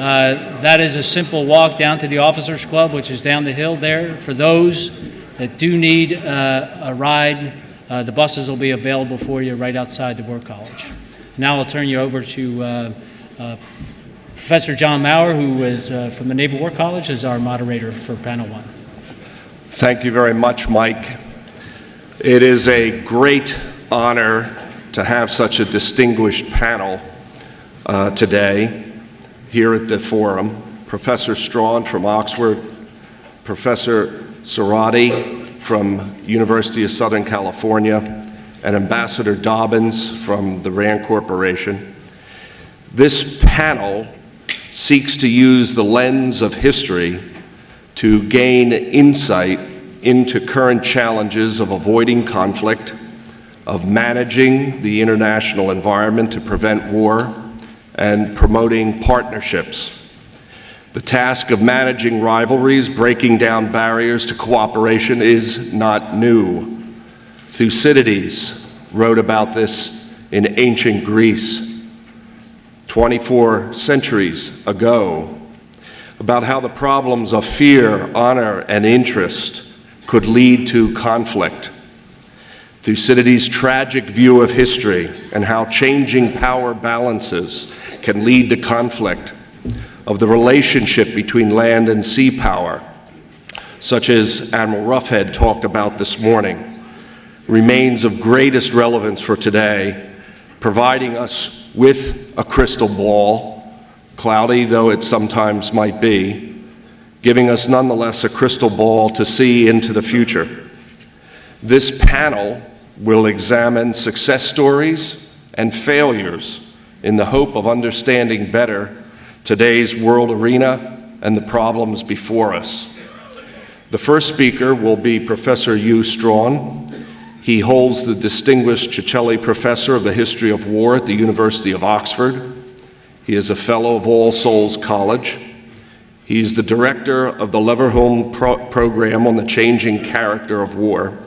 That is a simple walk down to the Officers Club, which is down the hill there. For those that do need a ride, the buses will be available for you right outside the War College. Now I'll turn you over to Professor John Maurer, who is from the Naval War College, as our moderator for Panel 1. Thank you very much, Mike. It is a great honor to have such a distinguished panel today here at the forum. Professor Strawn from Oxford, Professor Cerati from University of Southern California, and Ambassador Dobbins from the RAND Corporation. This panel seeks to use the lens of history to gain insight into current challenges of avoiding conflict, of managing the international environment to prevent war, and promoting partnerships. The task of managing rivalries, breaking down barriers to cooperation is not new. Thucydides wrote about this in ancient Greece 24 centuries ago, about how the problems of fear, honor, and interest could lead to conflict. Thucydides' tragic view of history and how changing power balances can lead to conflict, of the relationship between land and sea power, such as Admiral Roughhead talked about this morning, remains of greatest relevance for today, providing us with a crystal ball, cloudy though it sometimes might be, giving us nonetheless a crystal ball to see into the future. This panel will examine success stories and failures in the hope of understanding better today's world arena and the problems before us. The first speaker will be Professor Hugh Strawn. He holds the Distinguished Cicelli Professor of the History of War at the University of Oxford. He is a Fellow of All Souls College. He is the Director of the Leverhulme Program on the Changing Character of War.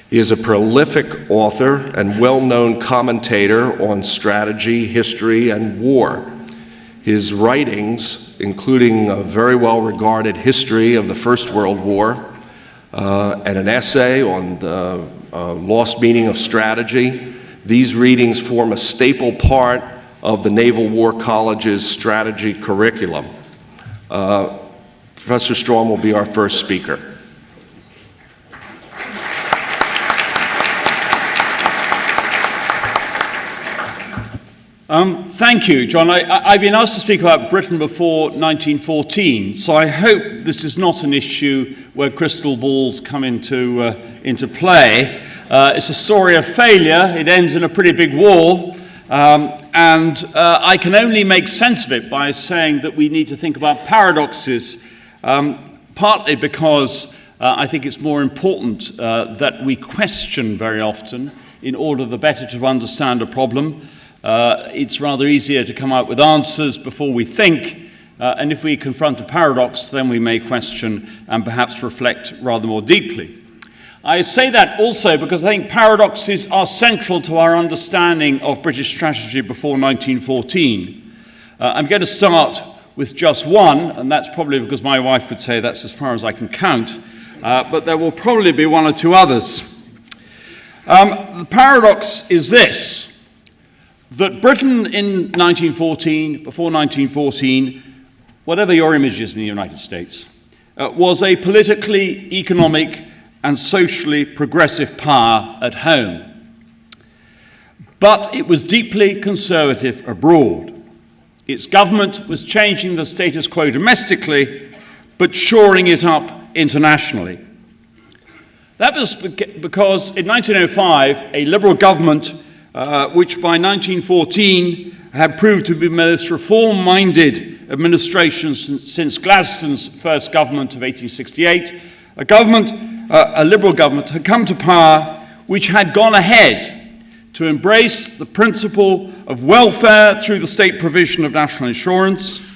He is a prolific author and well-known commentator on strategy, history, and war. His writings, including a very well-regarded history of the First World War and an essay on the lost meaning of strategy, these readings form a staple part of the Naval War College's strategy curriculum. Professor Strawn will be our first speaker. Thank you, John. I've been asked to speak about Britain before 1914, so I hope this is not an issue where crystal balls come into play. It's a story of failure. It ends in a pretty big war, and I can only make sense of it by saying that we need to think about paradoxes, partly because I think it's more important that we question very often in order the better to understand a problem. It's rather easier to come out with answers before we think, and if we confront a paradox, then we may question and perhaps reflect rather more deeply. I say that also because I think paradoxes are central to our understanding of British strategy before 1914. I'm going to start with just one, and that's probably because my wife would say that's as far as I can count, but there will probably be one or two others. The paradox is this: that Britain in 1914, before 1914, whatever your image is in the United States, was a politically, economic, and socially progressive power at home. But it was deeply conservative abroad. Its government was changing the status quo domestically, but shoring it up internationally. That was because in 1905, a Liberal government which by 1914 had proved to be the most reform-minded administration since Gladstone's first government of 1868, a Liberal government had come to power which had gone ahead to embrace the principle of welfare through the state provision of national insurance,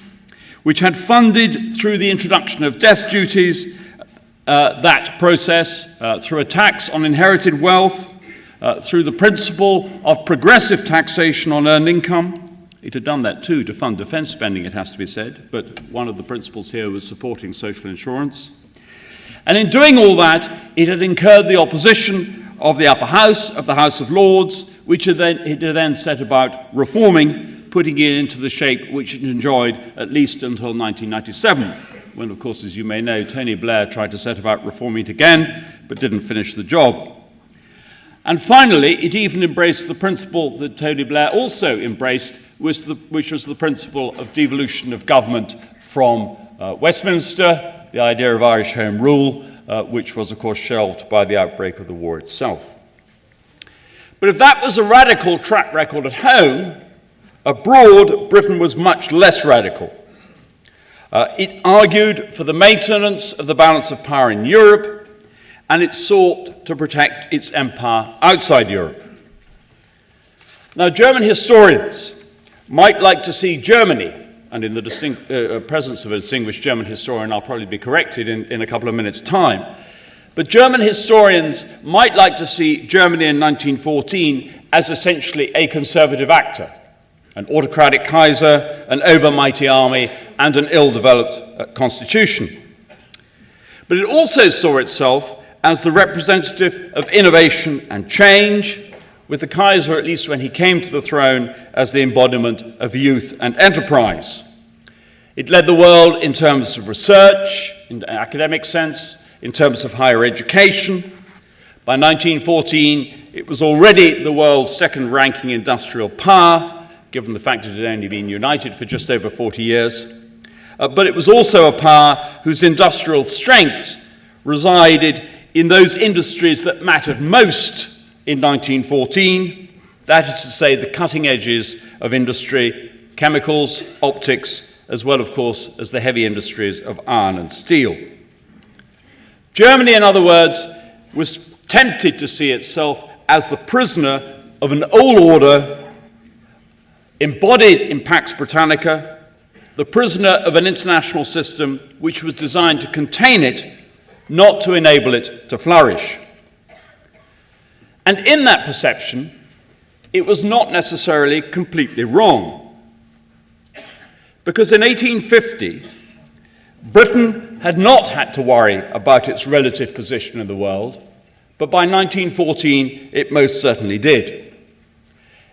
which had funded through the introduction of death duties that process through a tax on inherited wealth, through the principle of progressive taxation on earned income, It had done that too to fund defense spending, it has to be said, but one of the principles here was supporting social insurance. And in doing all that, it had incurred the opposition of the upper house, of the House of Lords, which it had then set about reforming, putting it into the shape which it enjoyed at least until 1997, when, of course, as you may know, Tony Blair tried to set about reforming it again, but didn't finish the job. And finally, it even embraced the principle that Tony Blair also embraced, which was the principle of devolution of government from Westminster, the idea of Irish Home Rule, which was, of course, shelved by the outbreak of the war itself. But if that was a radical track record at home, abroad, Britain was much less radical. It argued for the maintenance of the balance of power in Europe, and it sought to protect its empire outside Europe. Now, German historians might like to see Germany, and in the presence of a distinguished German historian, I'll probably be corrected in a couple of minutes' time, but German historians might like to see Germany in 1914 as essentially a conservative actor, an autocratic Kaiser, an overmighty army, and an ill-developed constitution. But it also saw itself as the representative of innovation and change, with the Kaiser, at least when he came to the throne, as the embodiment of youth and enterprise. It led the world in terms of research, in an academic sense, in terms of higher education. By 1914, it was already the world's second-ranking industrial power, given the fact it had only been united for just over 40 years. But it was also a power whose industrial strengths resided in those industries that mattered most in 1914, that is to say, the cutting edges of industry, chemicals, optics, as well, of course, as the heavy industries of iron and steel. Germany, in other words, was tempted to see itself as the prisoner of an old order embodied in Pax Britannica, the prisoner of an international system which was designed to contain it, not to enable it to flourish. And in that perception, it was not necessarily completely wrong. Because in 1850, Britain had not had to worry about its relative position in the world, but by 1914, it most certainly did.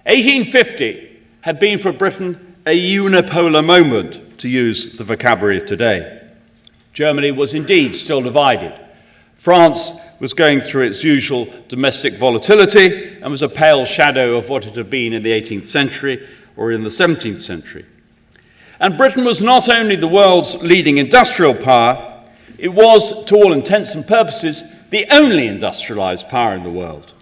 1850 had been for Britain a unipolar moment, to use the vocabulary of today. Germany was indeed still divided. France was going through its usual domestic volatility and was a pale shadow of what it had been in the 18th century or in the 17th century. And Britain was not only the world's leading industrial power, it was, to all intents and purposes, the only industrialized power in the world.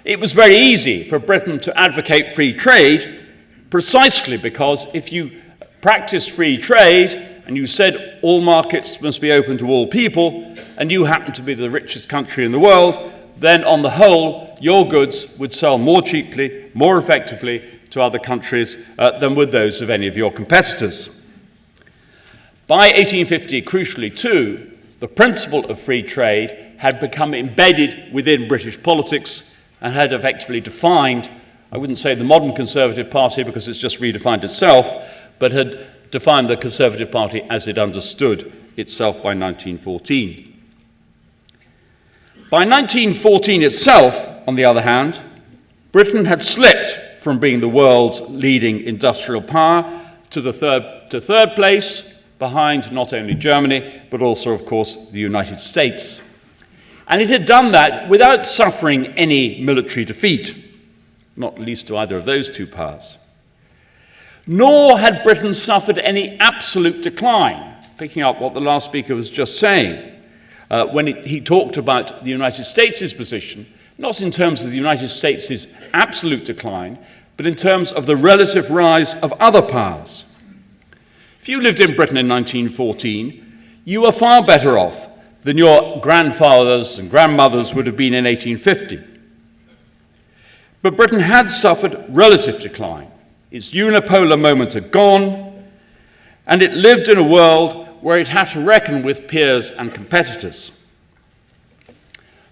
It was very easy for Britain to advocate free trade precisely because if you practiced free trade and you said all markets must be open to all people, and you happen to be the richest country in the world, then on the whole, your goods would sell more cheaply, more effectively to other countries than would those of any of your competitors. By 1850, crucially too, the principle of free trade had become embedded within British politics and had effectively defined, I wouldn't say the modern Conservative Party because it's just redefined itself, but had defined the Conservative Party as it understood itself by 1914. By 1914 itself, on the other hand, Britain had slipped from being the world's leading industrial power to third place, behind not only Germany, but also, of course, the United States. And it had done that without suffering any military defeat, not least to either of those two powers. Nor had Britain suffered any absolute decline, picking up what the last speaker was just saying, when he talked about the United States' position, not in terms of the United States' absolute decline, but in terms of the relative rise of other powers. If you lived in Britain in 1914, you were far better off than your grandfathers and grandmothers would have been in 1850. But Britain had suffered relative decline. Its unipolar moment had gone, and it lived in a world where it had to reckon with peers and competitors.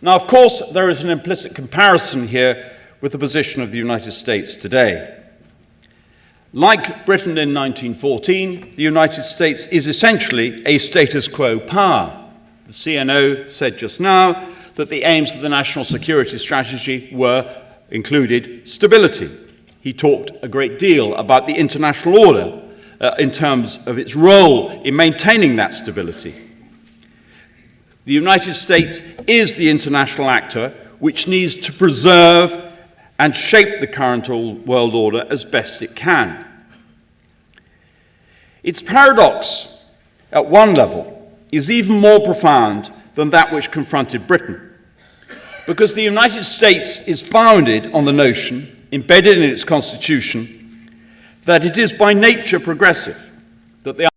Now, of course, there is an implicit comparison here with the position of the United States today. Like Britain in 1914, the United States is essentially a status quo power. The CNO said just now that the aims of the national security strategy included stability. He talked a great deal about the international order in terms of its role in maintaining that stability. The United States is the international actor which needs to preserve and shape the current world order as best it can. Its paradox, at one level, is even more profound than that which confronted Britain, because the United States is founded on the notion, embedded in its constitution, that it is by nature progressive, that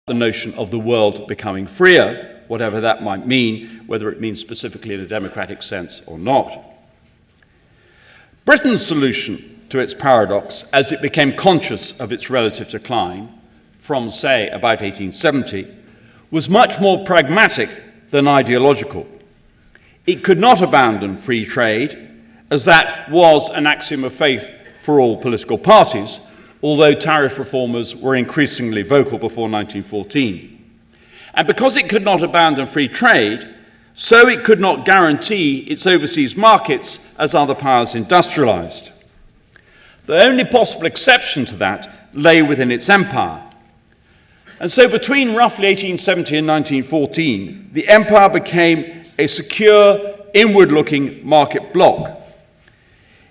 the notion of the world becoming freer, whatever that might mean, whether it means specifically in a democratic sense or not. Britain's solution to its paradox, as it became conscious of its relative decline from, say, about 1870, was much more pragmatic than ideological. It could not abandon free trade, as that was an axiom of faith for all political parties, although tariff reformers were increasingly vocal before 1914. And because it could not abandon free trade, so it could not guarantee its overseas markets as other powers industrialized. The only possible exception to that lay within its empire. And so between roughly 1870 and 1914, the empire became a secure, inward-looking market bloc.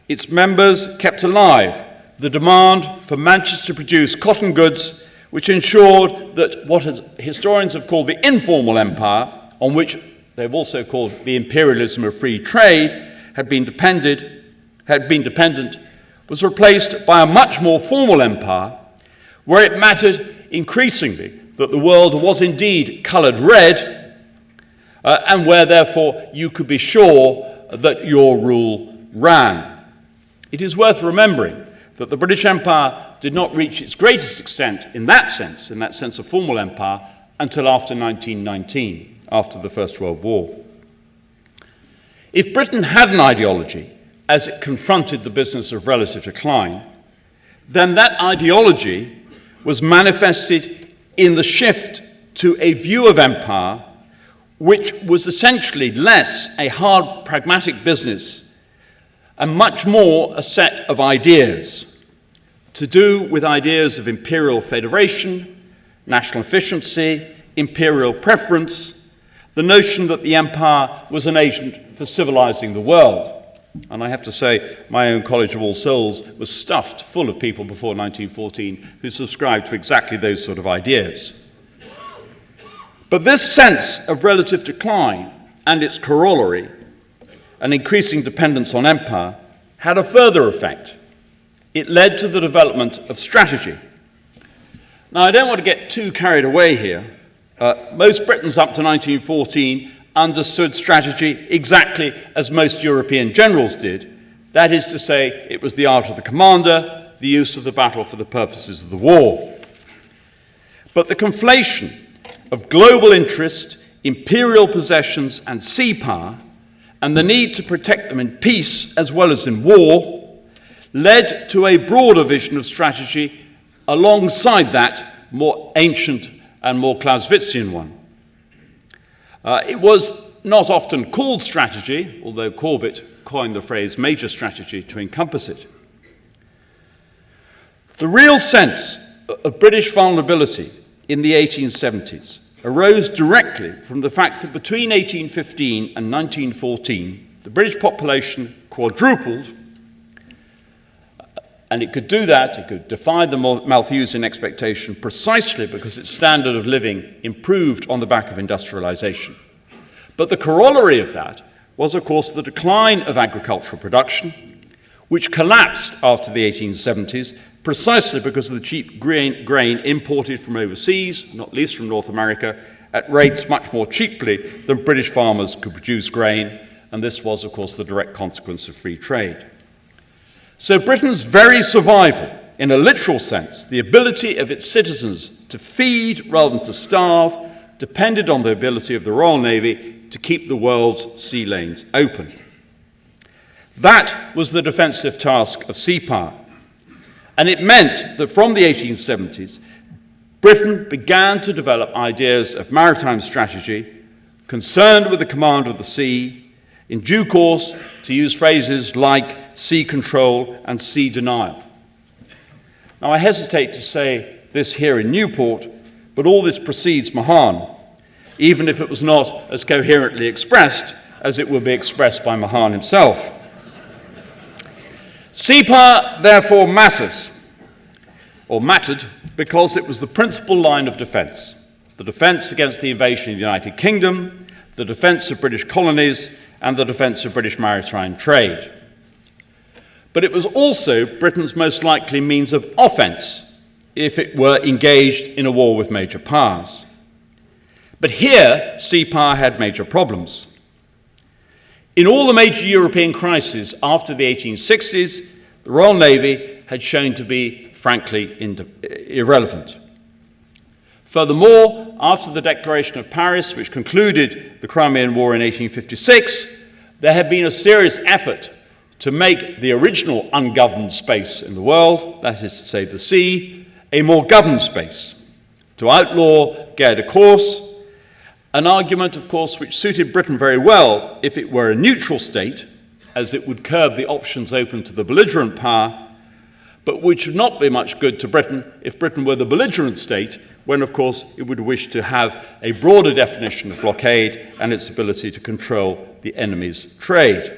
Its members kept alive the demand for Manchester to produce cotton goods, which ensured that what historians have called the informal empire, on which they've also called the imperialism of free trade, had been dependent, was replaced by a much more formal empire, where it mattered increasingly that the world was indeed coloured red, and where therefore you could be sure that your rule ran. It is worth remembering that the British Empire did not reach its greatest extent in that sense of formal empire, until after 1919, after the First World War. If Britain had an ideology as it confronted the business of relative decline, then that ideology was manifested in the shift to a view of empire which was essentially less a hard pragmatic business and much more a set of ideas, to do with ideas of imperial federation, national efficiency, imperial preference, the notion that the empire was an agent for civilizing the world. And I have to say, my own College of All Souls was stuffed full of people before 1914 who subscribed to exactly those sort of ideas. But this sense of relative decline and its corollary, an increasing dependence on empire, had a further effect. It led to the development of strategy. Now, I don't want to get too carried away here. Most Britons up to 1914 understood strategy exactly as most European generals did. That is to say, it was the art of the commander, the use of the battle for the purposes of the war. But the conflation of global interest, imperial possessions, and sea power, and the need to protect them in peace as well as in war, led to a broader vision of strategy alongside that more ancient and more Clausewitzian one. It was not often called strategy, although Corbett coined the phrase major strategy to encompass it. The real sense of British vulnerability in the 1870s arose directly from the fact that between 1815 and 1914, the British population quadrupled, and it could do that, it could defy the Malthusian expectation precisely because its standard of living improved on the back of industrialization. But the corollary of that was, of course, the decline of agricultural production, which collapsed after the 1870s precisely because of the cheap grain imported from overseas, not least from North America, at rates much more cheaply than British farmers could produce grain, and this was, of course, the direct consequence of free trade. So Britain's very survival, in a literal sense, the ability of its citizens to feed rather than to starve, depended on the ability of the Royal Navy to keep the world's sea lanes open. That was the defensive task of sea power. And it meant that from the 1870s, Britain began to develop ideas of maritime strategy concerned with the command of the sea, in due course to use phrases like sea control and sea denial. Now, I hesitate to say this here in Newport, but all this precedes Mahan, even if it was not as coherently expressed as it would be expressed by Mahan himself. Sea power, therefore, matters, or mattered, because it was the principal line of defence. The defence against the invasion of the United Kingdom, the defence of British colonies, and the defence of British maritime trade. But it was also Britain's most likely means of offence if it were engaged in a war with major powers. But here, sea power had major problems. In all the major European crises after the 1860s, the Royal Navy had shown to be, frankly, irrelevant. Furthermore, after the Declaration of Paris, which concluded the Crimean War in 1856, there had been a serious effort to make the original ungoverned space in the world, that is to say the sea, a more governed space, to outlaw guerre de course, an argument, of course, which suited Britain very well if it were a neutral state, as it would curb the options open to the belligerent power, but which would not be much good to Britain if Britain were the belligerent state, when, of course, it would wish to have a broader definition of blockade and its ability to control the enemy's trade.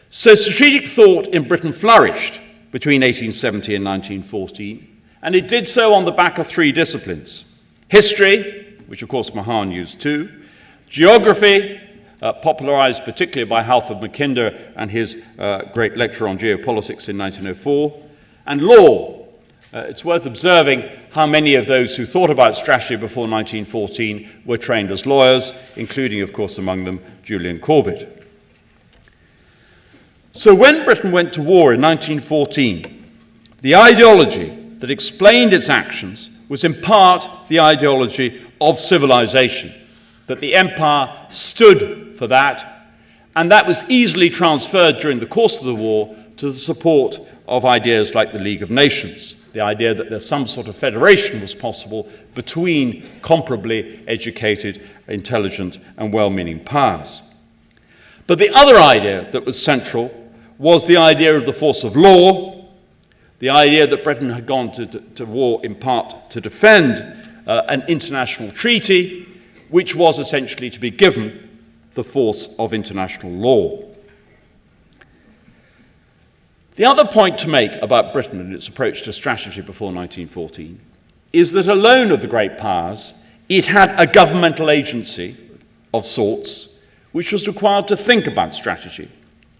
So strategic thought in Britain flourished between 1870 and 1914, and it did so on the back of three disciplines: history, which of course Mahan used too, geography, popularized particularly by Halford Mackinder and his great lecture on geopolitics in 1904, and law. It's worth observing how many of those who thought about strategy before 1914 were trained as lawyers, including, of course, among them Julian Corbett. So when Britain went to war in 1914, the ideology that explained its actions was in part the ideology of civilization, that the empire stood for that, and that was easily transferred during the course of the war to the support of ideas like the League of Nations, the idea that there's some sort of federation was possible between comparably educated, intelligent, and well-meaning powers. But the other idea that was central was the idea of the force of law, the idea that Britain had gone to war in part to defend an international treaty, which was essentially to be given the force of international law. The other point to make about Britain and its approach to strategy before 1914 is that alone of the great powers, it had a governmental agency of sorts which was required to think about strategy.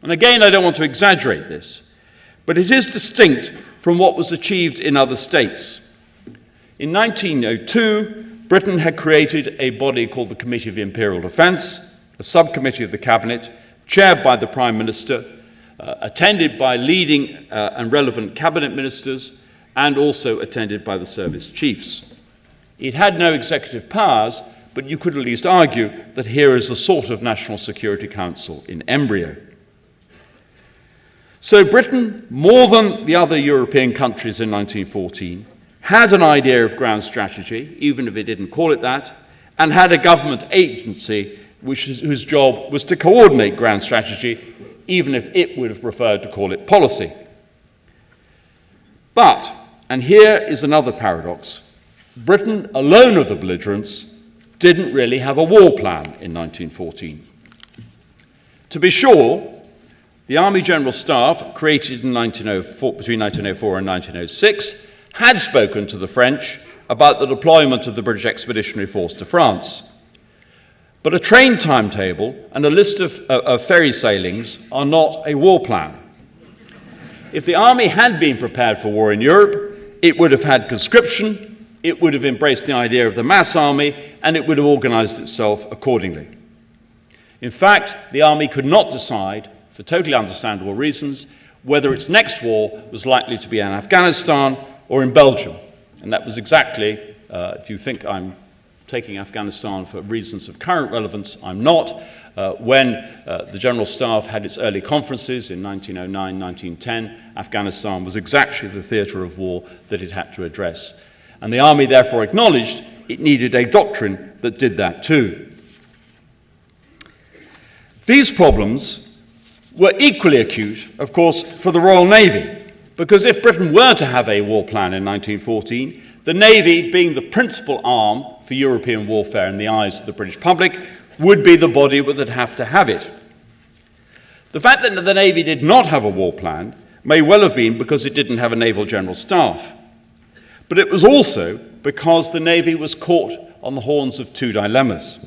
And again, I don't want to exaggerate this, but it is distinct from what was achieved in other states. In 1902, Britain had created a body called the Committee of Imperial Defence, a subcommittee of the Cabinet, chaired by the Prime Minister, attended by leading and relevant cabinet ministers, and also attended by the service chiefs. It had no executive powers, but you could at least argue that here is a sort of National Security Council in embryo. So Britain, more than the other European countries in 1914, had an idea of ground strategy, even if it didn't call it that, and had a government agency whose job was to coordinate ground strategy, even if it would have preferred to call it policy. But, and here is another paradox, Britain, alone of the belligerents, didn't really have a war plan in 1914. To be sure, the Army General Staff, created in between 1904 and 1906, had spoken to the French about the deployment of the British Expeditionary Force to France. But a train timetable and a list of ferry sailings are not a war plan. If the army had been prepared for war in Europe, it would have had conscription, it would have embraced the idea of the mass army, and it would have organized itself accordingly. In fact, the army could not decide, for totally understandable reasons, whether its next war was likely to be in Afghanistan or in Belgium. And that was exactly, if you think I'm taking Afghanistan for reasons of current relevance, I'm not. When the General Staff had its early conferences in 1909, 1910, Afghanistan was exactly the theatre of war that it had to address. And the army therefore acknowledged it needed a doctrine that did that too. These problems were equally acute, of course, for the Royal Navy, because if Britain were to have a war plan in 1914, the Navy, being the principal arm for European warfare in the eyes of the British public, would be the body that would have to have it. The fact that the Navy did not have a war plan may well have been because it didn't have a naval general staff. But it was also because the Navy was caught on the horns of two dilemmas.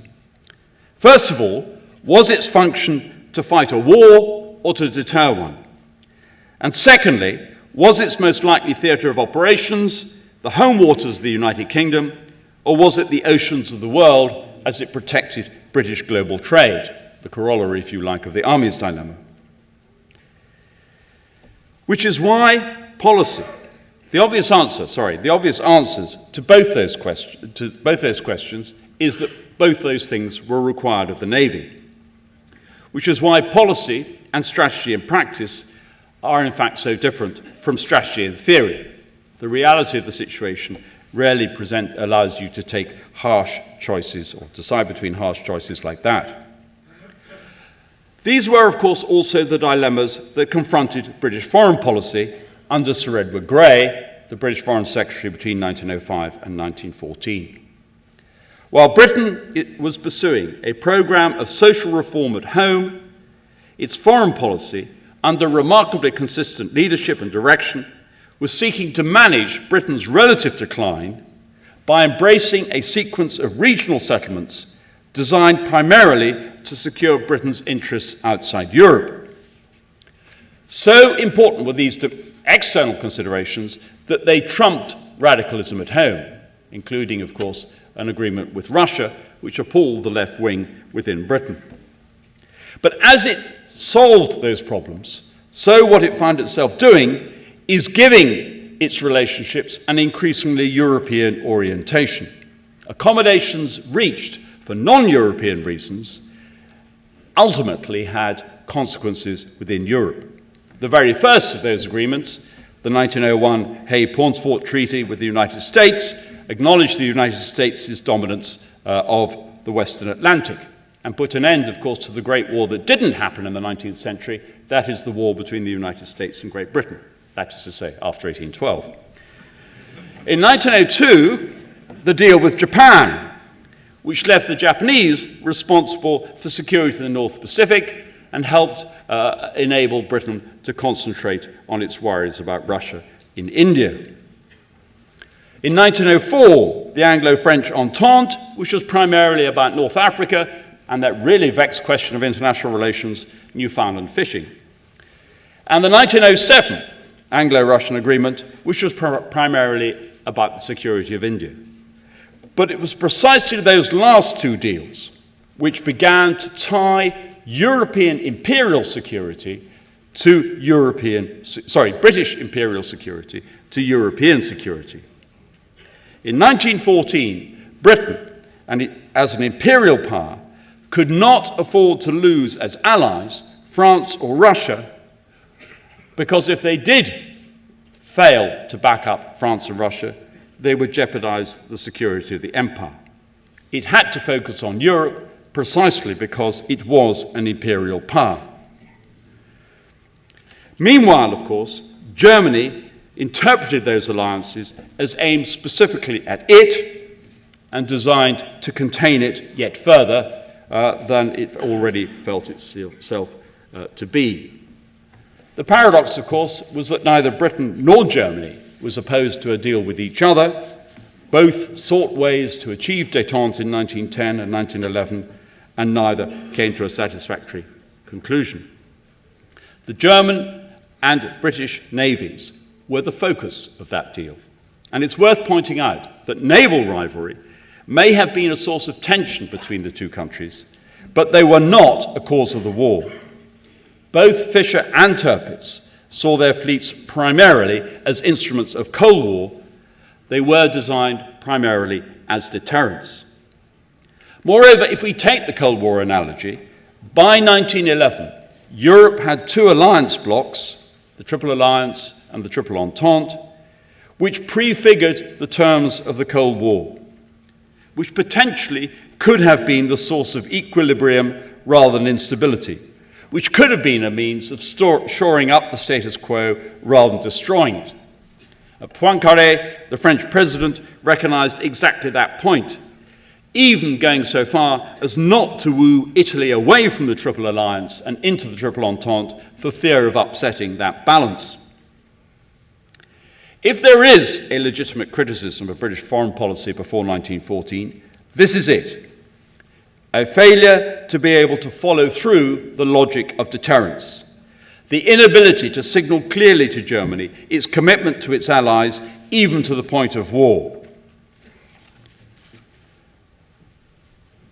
First of all, was its function to fight a war or to deter one? And secondly, was its most likely theatre of operations the home waters of the United Kingdom, or was it the oceans of the world as it protected British global trade, the corollary, if you like, of the Army's dilemma? Which is why policy, the obvious answers to both those questions is that both those things were required of the Navy. Which is why policy and strategy and practice are in fact so different from strategy and theory. The reality of the situation rarely allows you to take harsh choices or decide between harsh choices like that. These were, of course, also the dilemmas that confronted British foreign policy under Sir Edward Grey, the British Foreign Secretary between 1905 and 1914. While Britain was pursuing a programme of social reform at home, its foreign policy, under remarkably consistent leadership and direction, was seeking to manage Britain's relative decline by embracing a sequence of regional settlements designed primarily to secure Britain's interests outside Europe. So important were these external considerations that they trumped radicalism at home, including, of course, an agreement with Russia, which appalled the left wing within Britain. But as it solved those problems, so what it found itself doing is giving its relationships an increasingly European orientation. Accommodations reached for non-European reasons ultimately had consequences within Europe. The very first of those agreements, the 1901 Hay-Paunsfort Treaty with the United States, acknowledged the United States' dominance of the Western Atlantic and put an end, of course, to the Great War that didn't happen in the 19th century. That is the war between the United States and Great Britain, that is to say, after 1812. In 1902, the deal with Japan, which left the Japanese responsible for security in the North Pacific and helped enable Britain to concentrate on its worries about Russia in India. In 1904, the Anglo-French Entente, which was primarily about North Africa and that really vexed question of international relations, Newfoundland fishing. And the 1907 Anglo-Russian Agreement, which was primarily about the security of India. But it was precisely those last two deals which began to tie European imperial security to British imperial security to European security. In 1914, Britain, as an imperial power, could not afford to lose as allies France or Russia, because if they did fail to back up France and Russia, they would jeopardize the security of the empire. It had to focus on Europe precisely because it was an imperial power. Meanwhile, of course, Germany interpreted those alliances as aimed specifically at it and designed to contain it yet further than it already felt itself to be. The paradox, of course, was that neither Britain nor Germany was opposed to a deal with each other. Both sought ways to achieve détente in 1910 and 1911, and neither came to a satisfactory conclusion. The German and British navies were the focus of that deal. And it's worth pointing out that naval rivalry may have been a source of tension between the two countries, but they were not a cause of the war. Both Fisher and Tirpitz saw their fleets primarily as instruments of Cold War. They were designed primarily as deterrents. Moreover, if we take the Cold War analogy, by 1911, Europe had two alliance blocs, the Triple Alliance and the Triple Entente, which prefigured the terms of the Cold War, which potentially could have been the source of equilibrium rather than instability, which could have been a means of shoring up the status quo rather than destroying it. At Poincaré, the French president recognized exactly that point, even going so far as not to woo Italy away from the Triple Alliance and into the Triple Entente for fear of upsetting that balance. If there is a legitimate criticism of British foreign policy before 1914, this is it: a failure to be able to follow through the logic of deterrence, the inability to signal clearly to Germany its commitment to its allies, even to the point of war.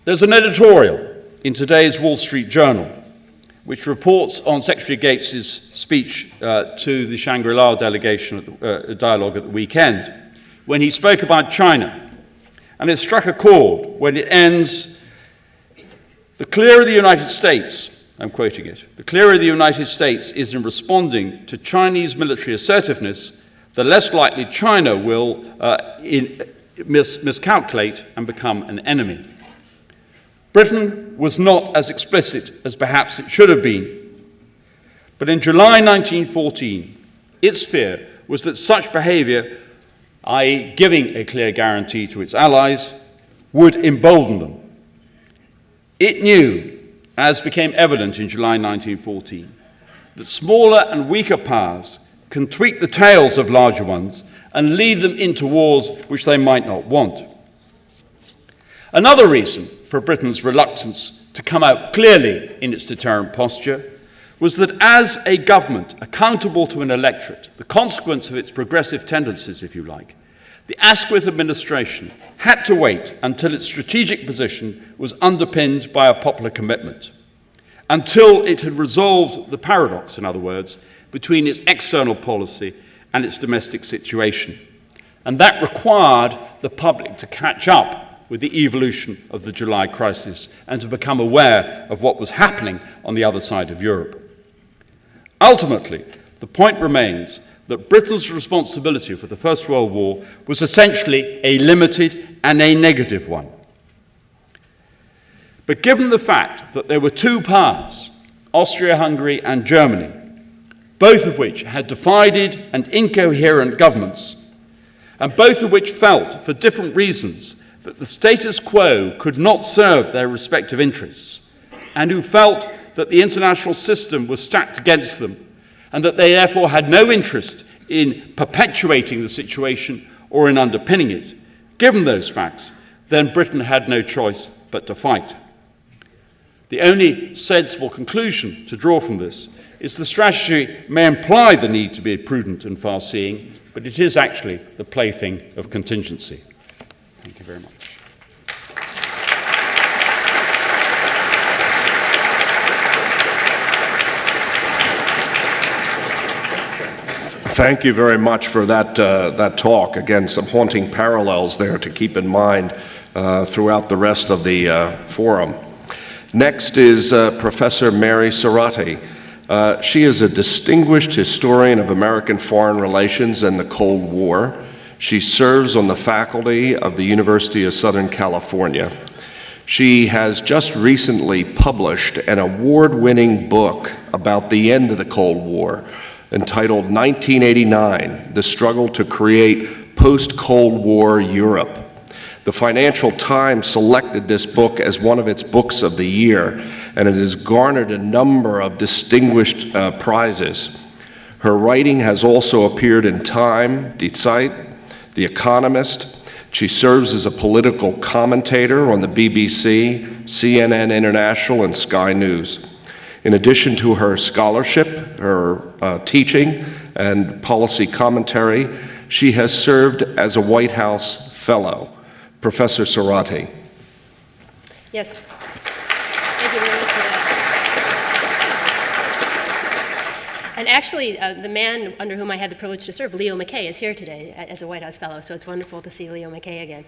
There's an editorial in today's Wall Street Journal which reports on Secretary Gates's speech to the Shangri-La delegation at the dialogue at the weekend, when he spoke about China. And it struck a chord when it ends, "The clearer the United States," I'm quoting it, "the clearer the United States is in responding to Chinese military assertiveness, the less likely China will miscalculate and become an enemy." Britain was not as explicit as perhaps it should have been. But in July 1914, its fear was that such behavior, i.e. giving a clear guarantee to its allies, would embolden them. It knew, as became evident in July 1914, that smaller and weaker powers can tweak the tails of larger ones and lead them into wars which they might not want. Another reason for Britain's reluctance to come out clearly in its deterrent posture was that as a government accountable to an electorate, the consequence of its progressive tendencies, if you like, the Asquith administration had to wait until its strategic position was underpinned by a popular commitment, until it had resolved the paradox, in other words, between its external policy and its domestic situation. And that required the public to catch up with the evolution of the July crisis and to become aware of what was happening on the other side of Europe. Ultimately, the point remains that Britain's responsibility for the First World War was essentially a limited and a negative one. But given the fact that there were two powers, Austria-Hungary and Germany, both of which had divided and incoherent governments, and both of which felt, for different reasons, that the status quo could not serve their respective interests, and who felt that the international system was stacked against them, and that they therefore had no interest in perpetuating the situation or in underpinning it. Given those facts, then Britain had no choice but to fight. The only sensible conclusion to draw from this is the strategy may imply the need to be prudent and far-seeing, but it is actually the plaything of contingency. Thank you very much. Thank you very much for that talk. Again, some haunting parallels there to keep in mind throughout the rest of the forum. Next is Professor Mary Cerati. She is a distinguished historian of American foreign relations and the Cold War. She serves on the faculty of the University of Southern California. She has just recently published an award-winning book about the end of the Cold War, entitled 1989, The Struggle to Create Post-Cold War Europe. The Financial Times selected this book as one of its books of the year, and it has garnered a number of distinguished prizes. Her writing has also appeared in Time, Die Zeit, The Economist, She serves as a political commentator on the BBC, CNN International, and Sky News. In addition to her scholarship, her teaching, and policy commentary, she has served as a White House Fellow. Professor Sarati. Yes. Thank you very much for that. And actually, the man under whom I had the privilege to serve, Leo McKay, is here today as a White House Fellow, so it's wonderful to see Leo McKay again.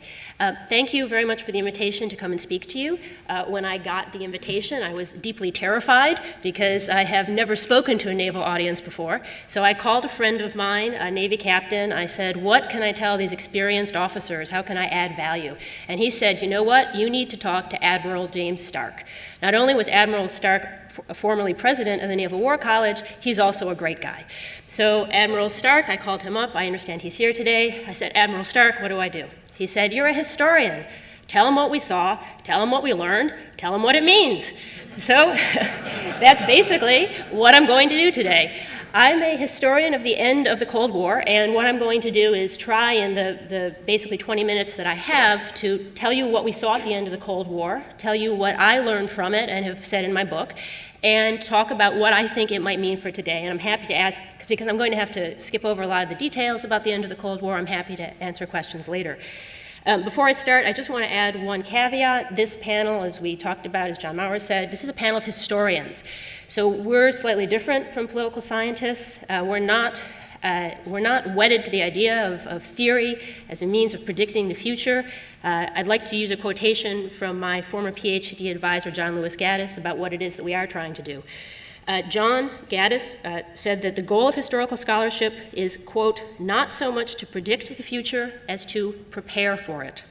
Thank you very much for the invitation to come and speak to you. When I got the invitation, I was deeply terrified because I have never spoken to a naval audience before. So I called a friend of mine, a Navy captain. I said, what can I tell these experienced officers? How can I add value? And he said, you know what? You need to talk to Admiral James Stark. Not only was Admiral Stark formerly president of the Naval War College, he's also a great guy. So Admiral Stark, I called him up. I understand he's here today. I said, Admiral Stark, what do I do? He said, you're a historian. Tell him what we saw, tell him what we learned, tell him what it means. So that's basically what I'm going to do today. I'm a historian of the end of the Cold War, and what I'm going to do is try in the basically 20 minutes that I have to tell you what we saw at the end of the Cold War, tell you what I learned from it and have said in my book, and talk about what I think it might mean for today. And I'm happy to ask, because I'm going to have to skip over a lot of the details about the end of the Cold War, I'm happy to answer questions later. Before I start, I just want to add one caveat. This panel, as we talked about, as John Maurer said, this is a panel of historians. So we're slightly different from political scientists. We're not wedded to the idea of theory as a means of predicting the future. I'd like to use a quotation from my former PhD advisor, John Lewis Gaddis, about what it is that we are trying to do. John Gaddis said that the goal of historical scholarship is, quote, not so much to predict the future as to prepare for it.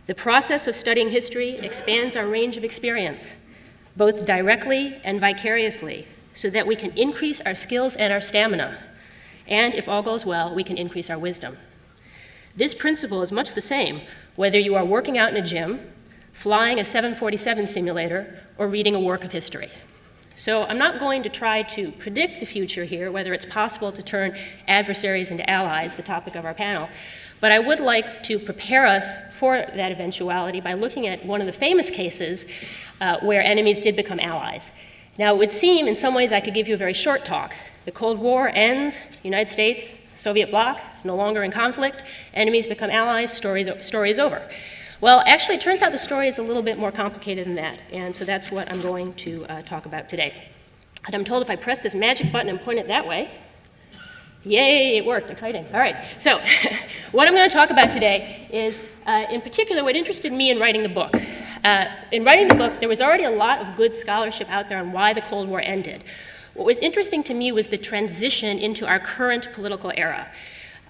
The process of studying history expands our range of experience, both directly and vicariously, so that we can increase our skills and our stamina. And if all goes well, we can increase our wisdom. This principle is much the same whether you are working out in a gym, flying a 747 simulator, or reading a work of history. So I'm not going to try to predict the future here, whether it's possible to turn adversaries into allies, the topic of our panel, but I would like to prepare us for that eventuality by looking at one of the famous cases where enemies did become allies. Now, it would seem in some ways I could give you a very short talk. The Cold War ends, United States, Soviet bloc, no longer in conflict, enemies become allies, story is over. Well, actually, it turns out the story is a little bit more complicated than that, and so that's what I'm going to talk about today. And I'm told if I press this magic button and point it that way, yay, it worked, exciting. All right, so what I'm going to talk about today is, in particular, what interested me in writing the book. In writing the book, there was already a lot of good scholarship out there on why the Cold War ended. What was interesting to me was the transition into our current political era.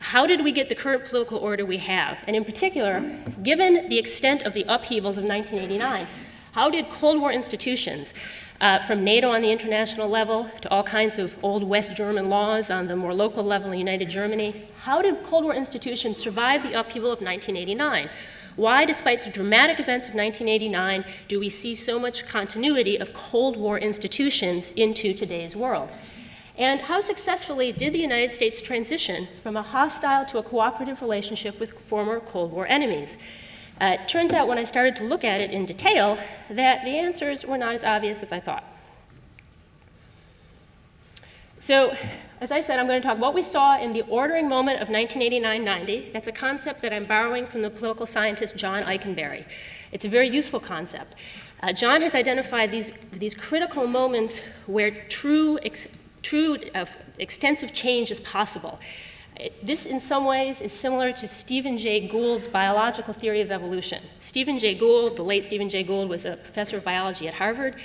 How did we get the current political order we have? And in particular, given the extent of the upheavals of 1989, how did Cold War institutions, from NATO on the international level to all kinds of old West German laws on the more local level in United Germany, how did Cold War institutions survive the upheaval of 1989? Why, despite the dramatic events of 1989, do we see so much continuity of Cold War institutions into today's world? And how successfully did the United States transition from a hostile to a cooperative relationship with former Cold War enemies? It turns out when I started to look at it in detail that the answers were not as obvious as I thought. So, as I said, I'm going to talk what we saw in the ordering moment of 1989-90. That's a concept that I'm borrowing from the political scientist John Eikenberry. It's a very useful concept. John has identified these critical moments where true extensive change is possible. This, in some ways, is similar to Stephen Jay Gould's biological theory of evolution. Stephen Jay Gould, the late Stephen Jay Gould, was a professor of biology at Harvard,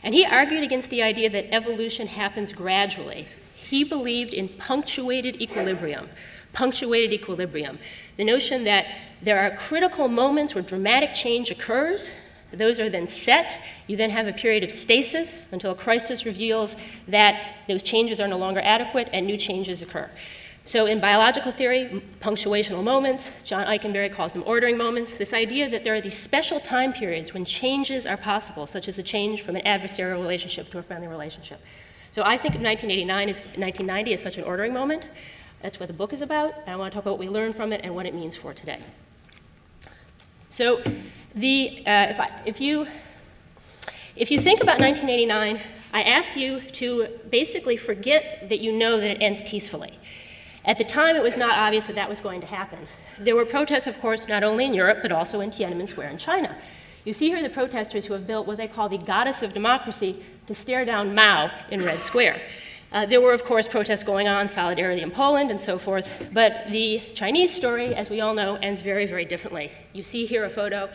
and he argued against the idea that evolution happens gradually. He believed in punctuated equilibrium. The notion that there are critical moments where dramatic change occurs. Those are then set. You then have a period of stasis until a crisis reveals that those changes are no longer adequate and new changes occur. So in biological theory, punctuational moments, John Eikenberry calls them ordering moments, this idea that there are these special time periods when changes are possible, such as a change from an adversarial relationship to a friendly relationship. So I think of 1990 as such an ordering moment. That's what the book is about, and I want to talk about what we learned from it and what it means for today. So if you think about 1989, I ask you to basically forget that you know that it ends peacefully. At the time, it was not obvious that that was going to happen. There were protests, of course, not only in Europe, but also in Tiananmen Square in China. You see here the protesters who have built what they call the goddess of democracy to stare down Mao in Red Square. There were, of course, protests going on, solidarity in Poland and so forth, but the Chinese story, as we all know, ends very, very differently. You see here a photo.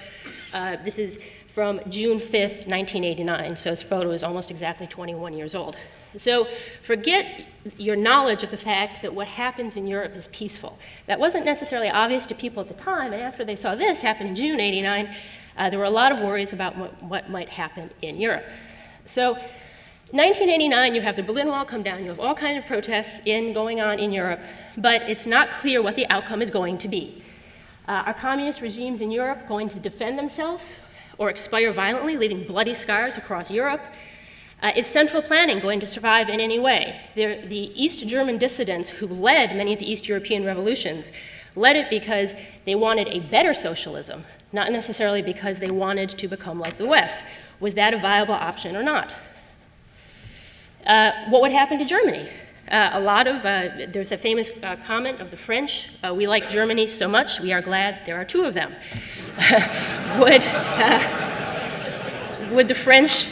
This is from June 5th, 1989, so this photo is almost exactly 21 years old. So forget your knowledge of the fact that what happens in Europe is peaceful. That wasn't necessarily obvious to people at the time, and after they saw this happen in June '89, there were a lot of worries about what might happen in Europe. So 1989, you have the Berlin Wall come down, you have all kinds of protests going on in Europe, but it's not clear what the outcome is going to be. Are communist regimes in Europe going to defend themselves or expire violently, leaving bloody scars across Europe? Is central planning going to survive in any way? The East German dissidents who led many of the East European revolutions led it because they wanted a better socialism, not necessarily because they wanted to become like the West. Was that a viable option or not? What would happen to Germany? There's a famous comment of the French, we like Germany so much, we are glad there are two of them. Would the French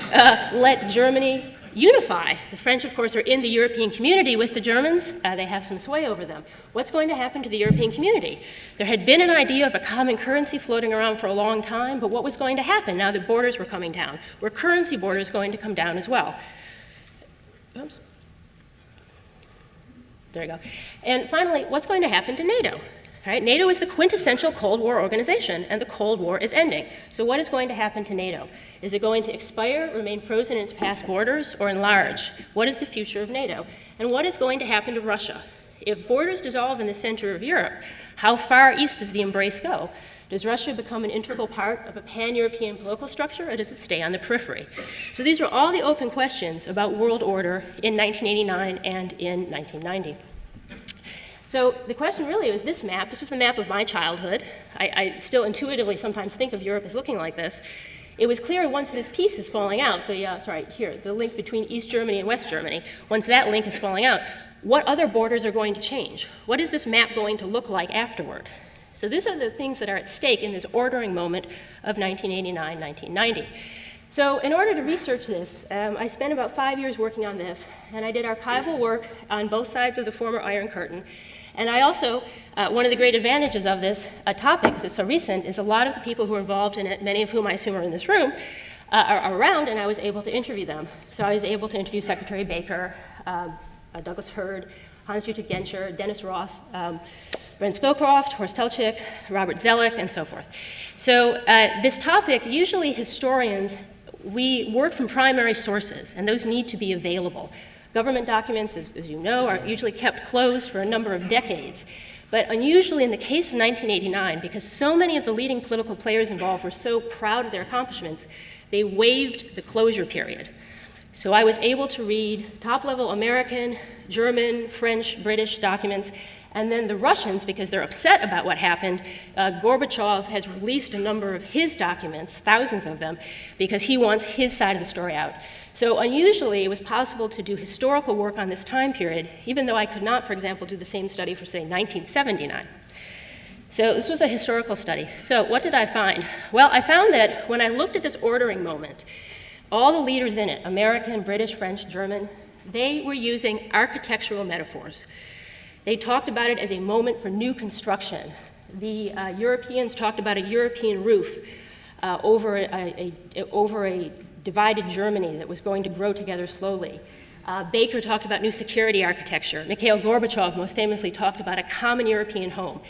let Germany unify? The French, of course, are in the European community with the Germans. They have some sway over them. What's going to happen to the European community? There had been an idea of a common currency floating around for a long time, but what was going to happen now that borders were coming down? Were currency borders going to come down as well? Oops. There you go. And finally, what's going to happen to NATO? Right? NATO is the quintessential Cold War organization, and the Cold War is ending. So what is going to happen to NATO? Is it going to expire, remain frozen in its past borders, or enlarge? What is the future of NATO? And what is going to happen to Russia? If borders dissolve in the center of Europe, how far east does the embrace go? Does Russia become an integral part of a pan-European political structure, or does it stay on the periphery? So these are all the open questions about world order in 1989 and in 1990. So the question really was this map. This was the map of my childhood. I still intuitively sometimes think of Europe as looking like this. It was clear once this piece is falling out, the link between East Germany and West Germany, once that link is falling out, what other borders are going to change? What is this map going to look like afterward? So these are the things that are at stake in this ordering moment of 1989, 1990. So in order to research this, I spent about 5 years working on this, and I did archival work on both sides of the former Iron Curtain. And I also, one of the great advantages of this topic, because it's so recent, is a lot of the people who are involved in it, many of whom I assume are in this room, are around, and I was able to interview them. So I was able to interview Secretary Baker, Douglas Hurd, Hans-Dietrich Genscher, Dennis Ross, Brent Scowcroft, Horst Telchik, Robert Zellick, and so forth. So this topic, usually historians, we work from primary sources, and those need to be available. Government documents, as you know, are usually kept closed for a number of decades. But unusually in the case of 1989, because so many of the leading political players involved were so proud of their accomplishments, they waived the closure period. So I was able to read top-level American, German, French, British documents, and then the Russians, because they're upset about what happened, Gorbachev has released a number of his documents, thousands of them, because he wants his side of the story out. So unusually, it was possible to do historical work on this time period, even though I could not, for example, do the same study for, say, 1979. So this was a historical study. So what did I find? Well, I found that when I looked at this ordering moment, all the leaders in it, American, British, French, German, they were using architectural metaphors. They talked about it as a moment for new construction. The Europeans talked about a European roof over a divided Germany that was going to grow together slowly. Baker talked about new security architecture. Mikhail Gorbachev most famously talked about a common European home.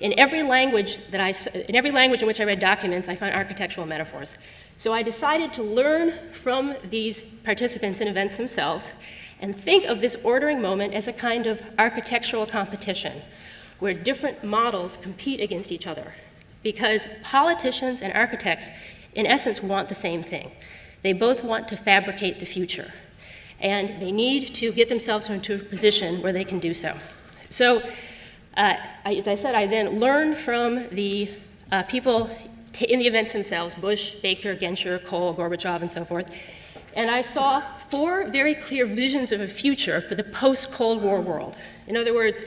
In every language in which I read documents, I found architectural metaphors. So I decided to learn from these participants in events themselves and think of this ordering moment as a kind of architectural competition where different models compete against each other, because politicians and architects, in essence, want the same thing. They both want to fabricate the future, and they need to get themselves into a position where they can do so. So, as I said, I then learned from the people in the events themselves, Bush, Baker, Genscher, Kohl, Gorbachev, and so forth. And I saw 4 very clear visions of a future for the post-Cold War world. In other words,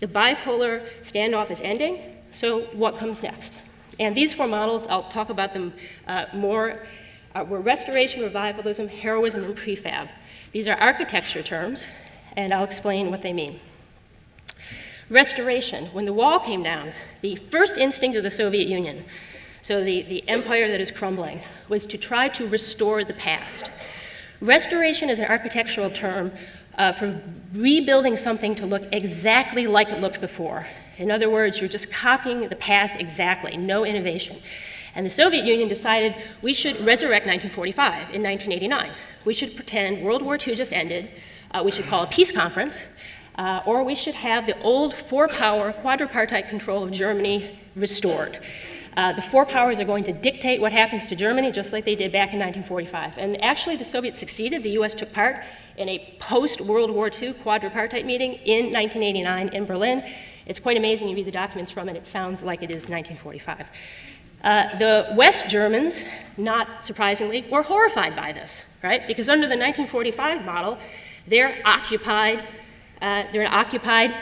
the bipolar standoff is ending, so what comes next? And these 4 models, I'll talk about them more, were restoration, revivalism, heroism, and prefab. These are architecture terms, and I'll explain what they mean. Restoration. When the wall came down, the first instinct of the Soviet Union, so the empire that is crumbling, was to try to restore the past. Restoration is an architectural term for rebuilding something to look exactly like it looked before. In other words, you're just copying the past exactly, no innovation. And the Soviet Union decided we should resurrect 1945 in 1989. We should pretend World War II just ended, we should call a peace conference, or we should have the old 4-power quadripartite control of Germany restored. The 4 powers are going to dictate what happens to Germany, just like they did back in 1945. And actually, the Soviets succeeded. The US took part in a post-World War II quadripartite meeting in 1989 in Berlin. It's quite amazing. You read the documents from it, it sounds like it is 1945. The West Germans, not surprisingly, were horrified by this, right? Because under the 1945 model, they're an occupied,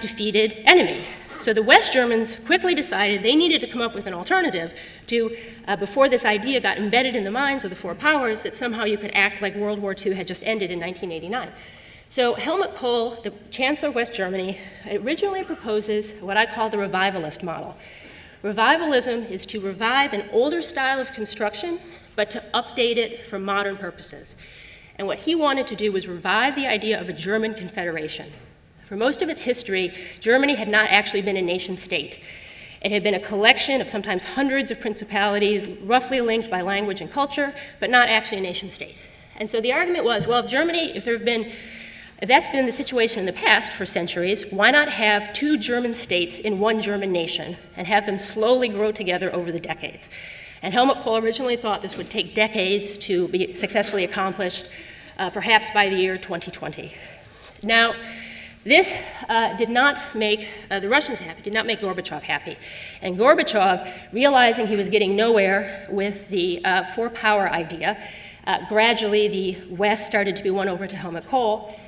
defeated enemy. So the West Germans quickly decided they needed to come up with an alternative to, before this idea got embedded in the minds of the 4 powers, that somehow you could act like World War II had just ended in 1989. So Helmut Kohl, the Chancellor of West Germany, originally proposes what I call the revivalist model. Revivalism is to revive an older style of construction, but to update it for modern purposes. And what he wanted to do was revive the idea of a German confederation. For most of its history, Germany had not actually been a nation state. It had been a collection of sometimes hundreds of principalities, roughly linked by language and culture, but not actually a nation state. And so the argument was, well, if Germany, if that's been the situation in the past for centuries, why not have 2 German states in 1 German nation and have them slowly grow together over the decades? And Helmut Kohl originally thought this would take decades to be successfully accomplished, perhaps by the year 2020. Now, this did not make the Russians happy, did not make Gorbachev happy. And Gorbachev, realizing he was getting nowhere with the 4-power idea, gradually the West started to be won over to Helmut Kohl.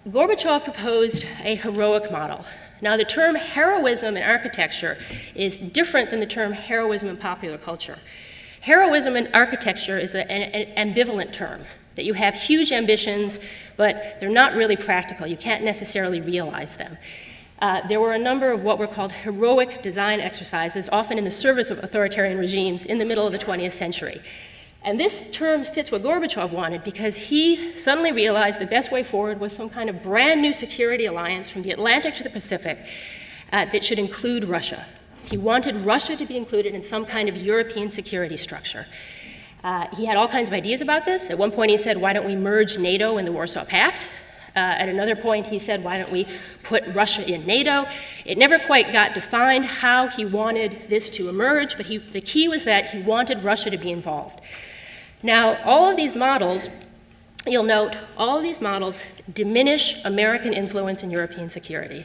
Gorbachev proposed a heroic model. Now, the term heroism in architecture is different than the term heroism in popular culture. Heroism in architecture is an ambivalent term, that you have huge ambitions, but they're not really practical. You can't necessarily realize them. There were a number of what were called heroic design exercises, often in the service of authoritarian regimes in the middle of the 20th century. And this term fits what Gorbachev wanted because he suddenly realized the best way forward was some kind of brand new security alliance from the Atlantic to the Pacific that should include Russia. He wanted Russia to be included in some kind of European security structure. He had all kinds of ideas about this. At one point he said, why don't we merge NATO and the Warsaw Pact? At another point he said, why don't we put Russia in NATO? It never quite got defined how he wanted this to emerge, but the key was that he wanted Russia to be involved. Now, all of these models, you'll note, all of these models diminish American influence in European security,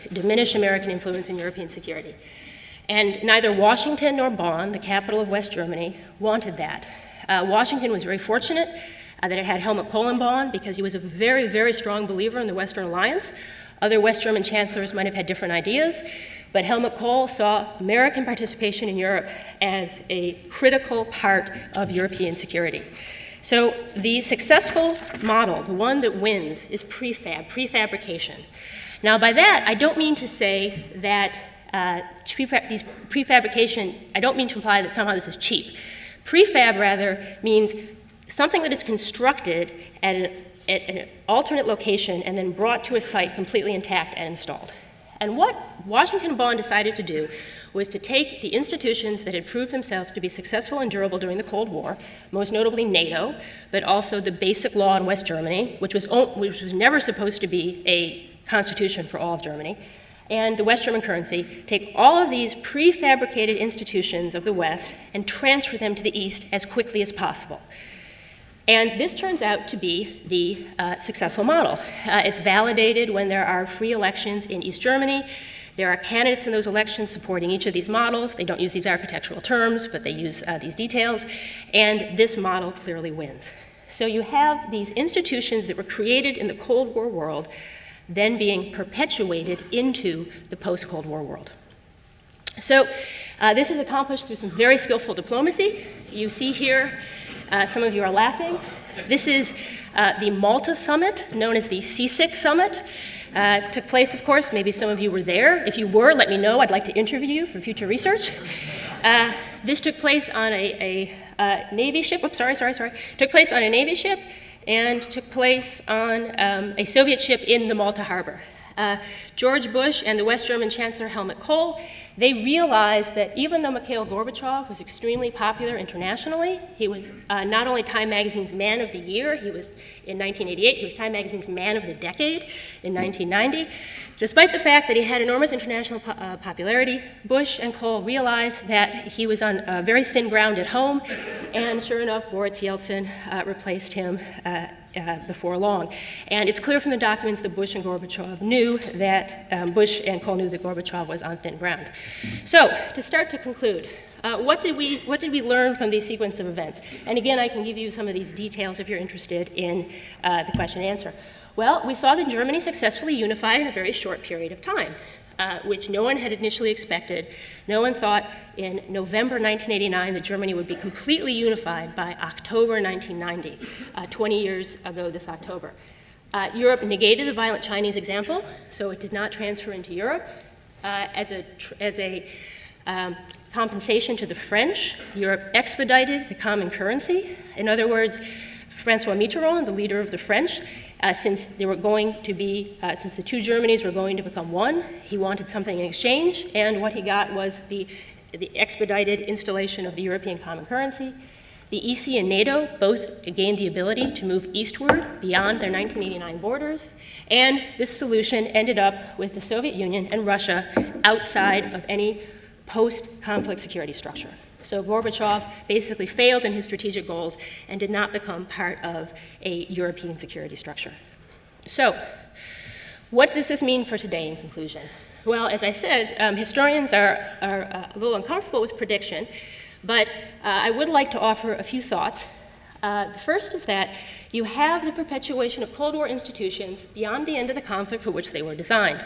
And neither Washington nor Bonn, the capital of West Germany, wanted that. Washington was very fortunate that it had Helmut Kohl in Bonn because he was a very, very strong believer in the Western Alliance. Other West German chancellors might have had different ideas, but Helmut Kohl saw American participation in Europe as a critical part of European security. So the successful model, the one that wins, is prefabrication. Now by that, I don't mean to say that prefabrication, I don't mean to imply that somehow this is cheap. Prefab, rather, means something that is constructed at an alternate location and then brought to a site completely intact and installed. And what Washington and Bonn decided to do was to take the institutions that had proved themselves to be successful and durable during the Cold War, most notably NATO, but also the Basic Law in West Germany, which was never supposed to be a constitution for all of Germany, and the West German currency, take all of these prefabricated institutions of the West and transfer them to the East as quickly as possible. And this turns out to be the successful model. It's validated when there are free elections in East Germany. There are candidates in those elections supporting each of these models. They don't use these architectural terms, but they use these details, and this model clearly wins. So you have these institutions that were created in the Cold War world then being perpetuated into the post-Cold War world. So this is accomplished through some very skillful diplomacy. You see here, some of you are laughing. This is the Malta summit, known as the CSIC summit. Took place, of course, maybe some of you were there. If you were, let me know. I'd like to interview you for future research. This took place on a Navy ship. Oops, sorry. Took place on a Navy ship and took place on a Soviet ship in the Malta harbor. George Bush and the West German Chancellor Helmut Kohl, they realized that even though Mikhail Gorbachev was extremely popular internationally, he was not only Time Magazine's Man of the Year, he was in 1988, he was Time Magazine's Man of the Decade in 1990. Despite the fact that he had enormous international popularity, Bush and Kohl realized that he was on very thin ground at home, and sure enough, Boris Yeltsin replaced him before long. And it's clear from the documents that Bush and Gorbachev knew that Bush and Kohl knew that Gorbachev was on thin ground. So, to start to conclude, what did we learn from these sequence of events? And again, I can give you some of these details if you're interested in the question and answer. Well, we saw that Germany successfully unified in a very short period of time, which no one had initially expected. No one thought in November 1989 that Germany would be completely unified by October 1990, 20 years ago this October. Europe negated the violent Chinese example, so it did not transfer into Europe. As a compensation to the French, Europe expedited the common currency. In other words, Francois Mitterrand, the leader of the French, since they were going to be, since the two Germanys were going to become one, he wanted something in exchange, and what he got was the expedited installation of the European common currency. The EC and NATO both gained the ability to move eastward beyond their 1989 borders, and this solution ended up with the Soviet Union and Russia outside of any post-conflict security structure. So Gorbachev basically failed in his strategic goals and did not become part of a European security structure. So, what does this mean for today in conclusion? Well, as I said, historians are a little uncomfortable with prediction, but I would like to offer a few thoughts. The first is that you have the perpetuation of Cold War institutions beyond the end of the conflict for which they were designed.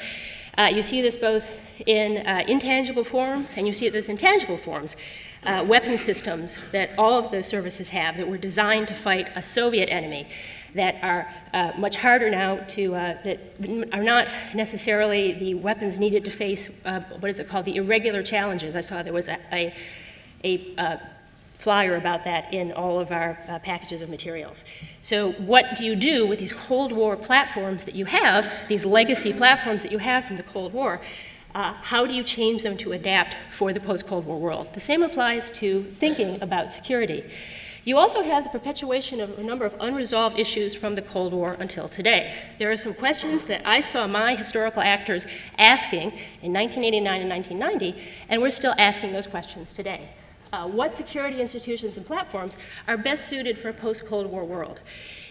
You see this both in intangible forms, and you see this in tangible forms. Weapon systems that all of those services have that were designed to fight a Soviet enemy that are much harder now to, that are not necessarily the weapons needed to face, what is it called, the irregular challenges. I saw there was a flyer about that in all of our packages of materials. So what do you do with these Cold War platforms that you have, these legacy platforms that you have from the Cold War? How do you change them to adapt for the post-Cold War world? The same applies to thinking about security. You also have the perpetuation of a number of unresolved issues from the Cold War until today. There are some questions that I saw my historical actors asking in 1989 and 1990, and we're still asking those questions today. What security institutions and platforms are best suited for a post-Cold War world?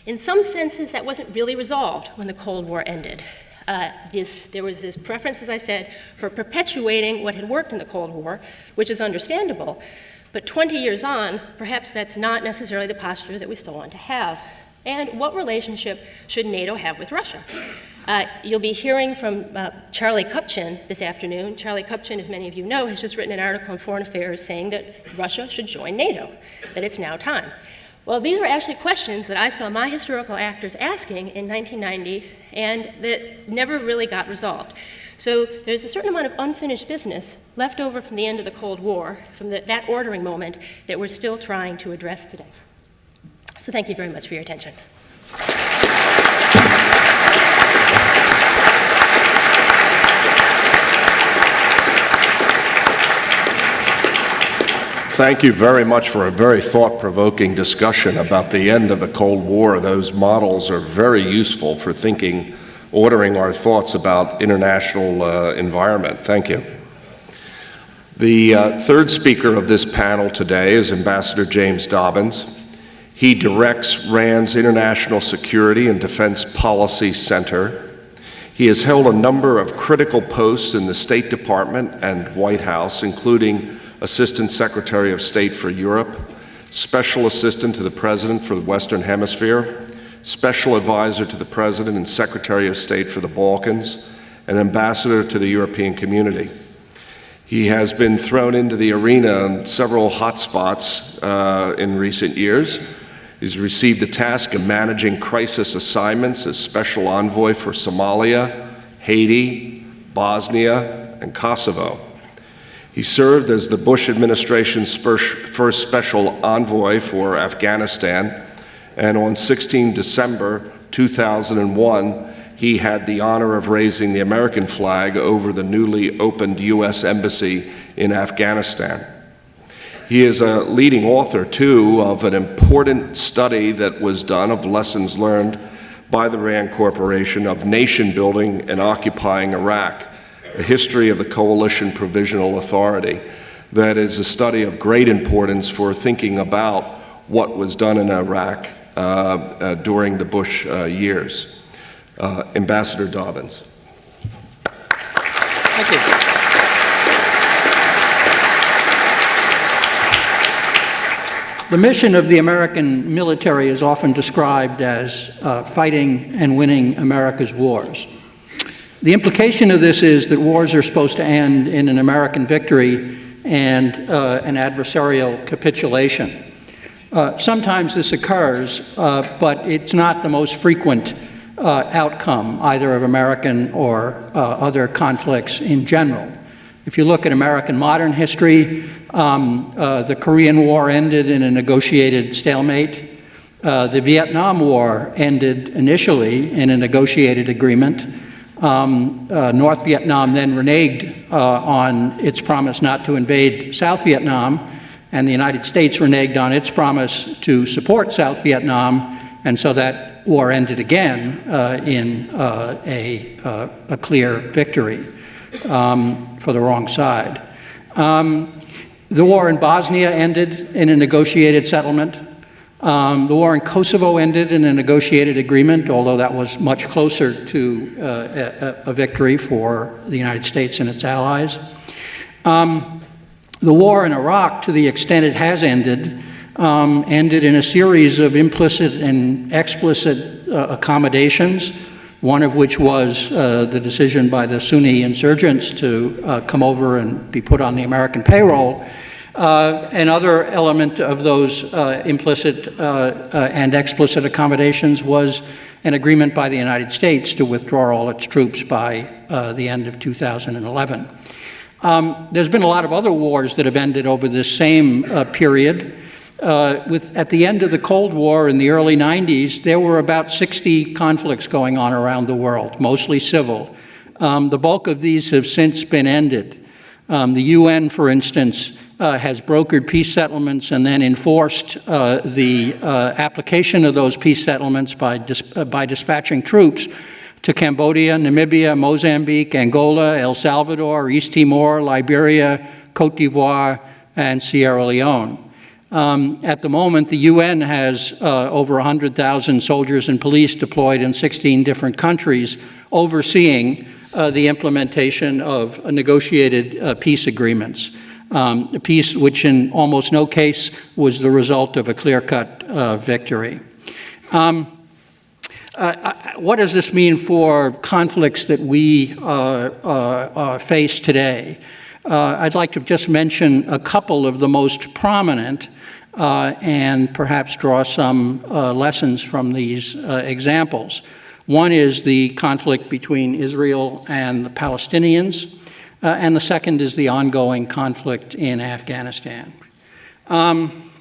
In some senses, that wasn't really resolved when the Cold War ended. There was this preference, as I said, for perpetuating what had worked in the Cold War, which is understandable. But 20 years on, perhaps that's not necessarily the posture that we still want to have. And what relationship should NATO have with Russia? You'll be hearing from Charlie Kupchin this afternoon. Charlie Kupchin, as many of you know, has just written an article in Foreign Affairs saying that Russia should join NATO, that it's now time. Well, these were actually questions that I saw my historical actors asking in 1990 and that never really got resolved. So there's a certain amount of unfinished business left over from the end of the Cold War, from that ordering moment, that we're still trying to address today. So thank you very much for your attention. Thank you very much for a very thought-provoking discussion about the end of the Cold War. Those models are very useful for thinking, ordering our thoughts about international environment. Thank you. The third speaker of this panel today is Ambassador James Dobbins. He directs RAND's International Security and Defense Policy Center. He has held a number of critical posts in the State Department and White House, including Assistant Secretary of State for Europe, Special Assistant to the President for the Western Hemisphere, Special Advisor to the President and Secretary of State for the Balkans, and Ambassador to the European Community. He has been thrown into the arena in several hotspots in recent years. He's received the task of managing crisis assignments as Special Envoy for Somalia, Haiti, Bosnia, and Kosovo. He served as the Bush administration's first Special Envoy for Afghanistan, and on 16 December 2001, he had the honor of raising the American flag over the newly opened U.S. Embassy in Afghanistan. He is a leading author, too, of an important study that was done of lessons learned by the RAND Corporation of nation building and occupying Iraq, a history of the Coalition Provisional Authority. That is a study of great importance for thinking about what was done in Iraq during the Bush years. Ambassador Dobbins. Thank you. The mission of the American military is often described as fighting and winning America's wars. The implication of this is that wars are supposed to end in an American victory and an adversarial capitulation. Sometimes this occurs, but it's not the most frequent outcome, either of American or other conflicts in general. If you look at American modern history, the Korean War ended in a negotiated stalemate. The Vietnam War ended initially in a negotiated agreement. North Vietnam then reneged on its promise not to invade South Vietnam, and the United States reneged on its promise to support South Vietnam, and so that war ended again in a clear victory for the wrong side. The war in Bosnia ended in a negotiated settlement. The war in Kosovo ended in a negotiated agreement, although that was much closer to a victory for the United States and its allies. The war in Iraq, to the extent it has ended, ended in a series of implicit and explicit accommodations, one of which was the decision by the Sunni insurgents to come over and be put on the American payroll. Another element of those implicit and explicit accommodations was an agreement by the United States to withdraw all its troops by the end of 2011. There's been a lot of other wars that have ended over this same period. At the end of the Cold War in the early 90s, there were about 60 conflicts going on around the world, mostly civil. The bulk of these have since been ended. The UN, for instance, has brokered peace settlements and then enforced the application of those peace settlements by dispatching troops to Cambodia, Namibia, Mozambique, Angola, El Salvador, East Timor, Liberia, Cote d'Ivoire, and Sierra Leone. At the moment, the UN has over 100,000 soldiers and police deployed in 16 different countries, overseeing the implementation of negotiated peace agreements. A peace which in almost no case was the result of a clear-cut victory. What does this mean for conflicts that we face today? I'd like to just mention a couple of the most prominent and perhaps draw some lessons from these examples. One is the conflict between Israel and the Palestinians, and the second is the ongoing conflict in Afghanistan. The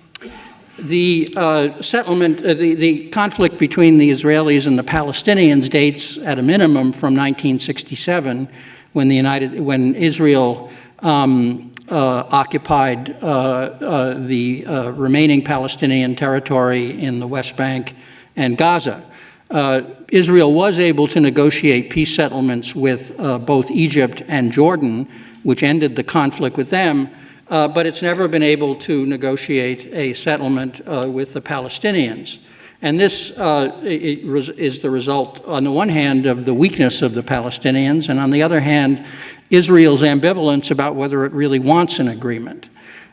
conflict between the Israelis and the Palestinians dates at a minimum from 1967, when Israel occupied the remaining Palestinian territory in the West Bank and Gaza. Israel was able to negotiate peace settlements with both Egypt and Jordan, which ended the conflict with them, but it's never been able to negotiate a settlement with the Palestinians. And this is the result, on the one hand, of the weakness of the Palestinians, and on the other hand, Israel's ambivalence about whether it really wants an agreement.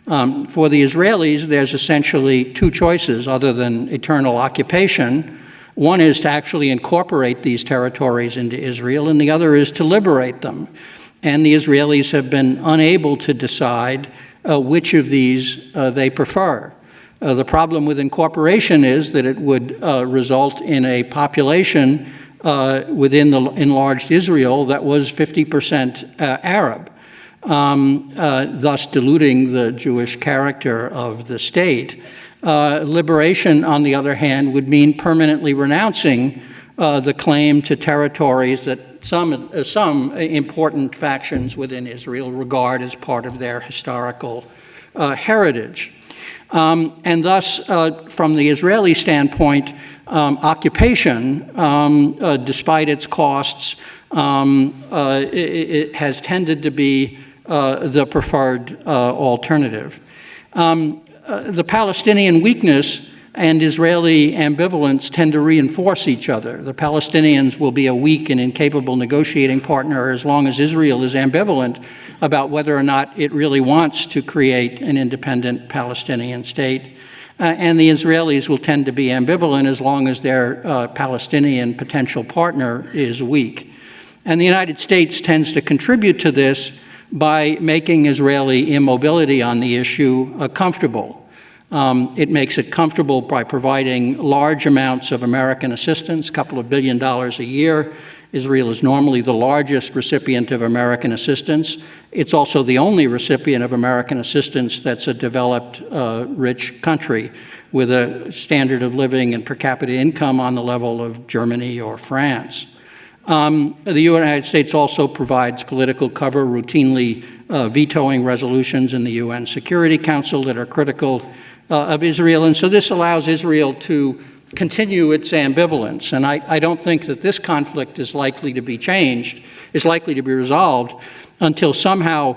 For the Israelis, there's essentially two choices other than eternal occupation. One is to actually incorporate these territories into Israel, and the other is to liberate them. And the Israelis have been unable to decide which of these they prefer. The problem with incorporation is that it would result in a population within the enlarged Israel that was 50% Arab, thus diluting the Jewish character of the state. Liberation, on the other hand, would mean permanently renouncing the claim to territories that some important factions within Israel regard as part of their historical heritage. And thus, from the Israeli standpoint, occupation, despite its costs, it has tended to be the preferred alternative. The Palestinian weakness and Israeli ambivalence tend to reinforce each other. The Palestinians will be a weak and incapable negotiating partner as long as Israel is ambivalent about whether or not it really wants to create an independent Palestinian state. And the Israelis will tend to be ambivalent as long as their Palestinian potential partner is weak. And the United States tends to contribute to this by making Israeli immobility on the issue comfortable. It makes it comfortable by providing large amounts of American assistance, a couple of $1 billion a year. Israel is normally the largest recipient of American assistance. It's also the only recipient of American assistance that's a developed, rich country with a standard of living and per capita income on the level of Germany or France. The United States also provides political cover, routinely vetoing resolutions in the UN Security Council that are critical of Israel. And so this allows Israel to continue its ambivalence. And I don't think that this conflict is likely to be changed, is likely to be resolved until somehow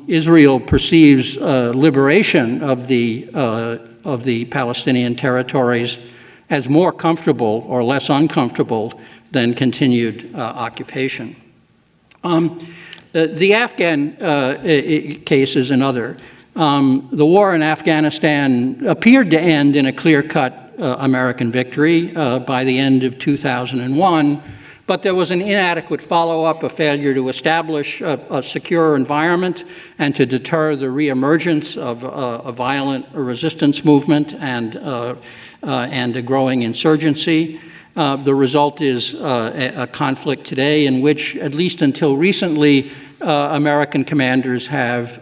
Israel perceives liberation of the Palestinian territories as more comfortable or less uncomfortable than continued occupation. The Afghan case is another. The war in Afghanistan appeared to end in a clear-cut American victory by the end of 2001, but there was an inadequate follow-up, a failure to establish a secure environment and to deter the reemergence of a violent resistance movement and a growing insurgency. The result is a conflict today in which, at least until recently, American commanders have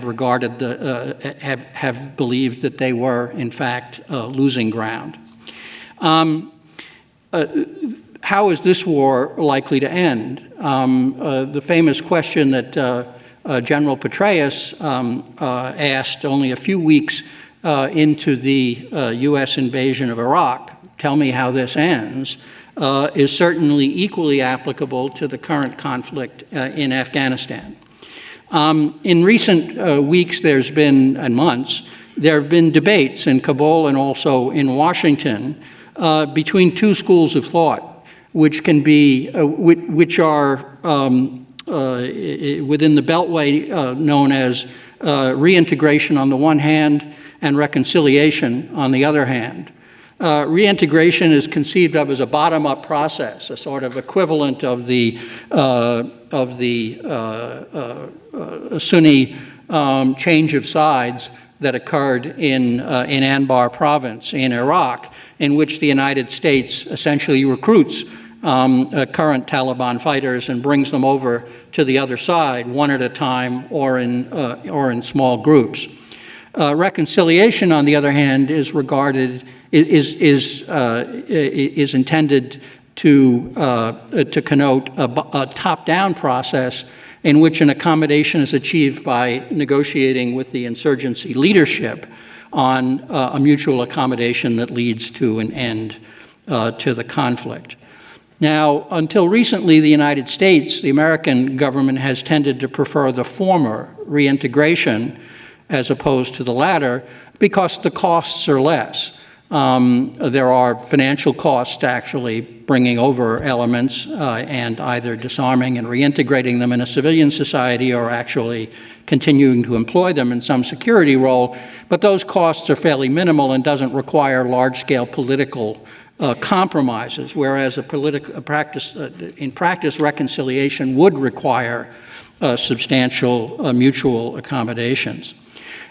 regarded have believed that they were in fact losing ground. How is this war likely to end? The famous question that General Petraeus asked only a few weeks into the U.S. invasion of Iraq, "Tell me how this ends," is certainly equally applicable to the current conflict in Afghanistan. In recent weeks and months, there have been debates in Kabul and also in Washington between two schools of thought, which are within the Beltway known as reintegration on the one hand and reconciliation on the other hand. Reintegration is conceived of as a bottom-up process, a sort of equivalent of the Sunni change of sides that occurred in Anbar province in Iraq, in which the United States essentially recruits current Taliban fighters and brings them over to the other side, one at a time or in small groups. Reconciliation, on the other hand, is intended to connote a top-down process in which an accommodation is achieved by negotiating with the insurgency leadership on a mutual accommodation that leads to an end to the conflict. Now, until recently, the United States, the American government, has tended to prefer the former, reintegration, as opposed to the latter, because the costs are less. There are financial costs to actually bringing over elements and either disarming and reintegrating them in a civilian society or actually continuing to employ them in some security role, but those costs are fairly minimal and doesn't require large-scale political compromises, whereas in practice, reconciliation would require substantial mutual accommodations.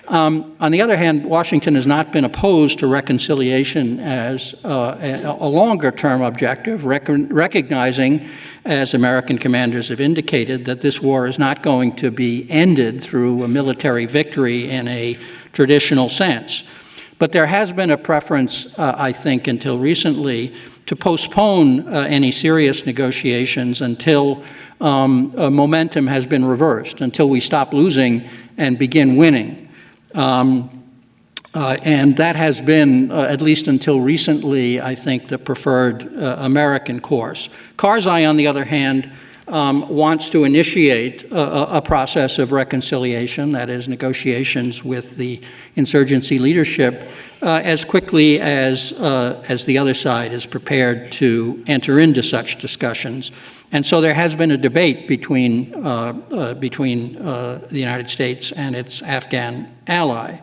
On the other hand, Washington has not been opposed to reconciliation as a longer-term objective, recognizing, as American commanders have indicated, that this war is not going to be ended through a military victory in a traditional sense. But there has been a preference, I think, until recently, to postpone any serious negotiations until momentum has been reversed, until we stop losing and begin winning. And that has been, at least until recently, I think, the preferred American course. Karzai, on the other hand, wants to initiate a process of reconciliation, that is, negotiations with the insurgency leadership, as quickly as the other side is prepared to enter into such discussions. And so there has been a debate between the United States and its Afghan ally.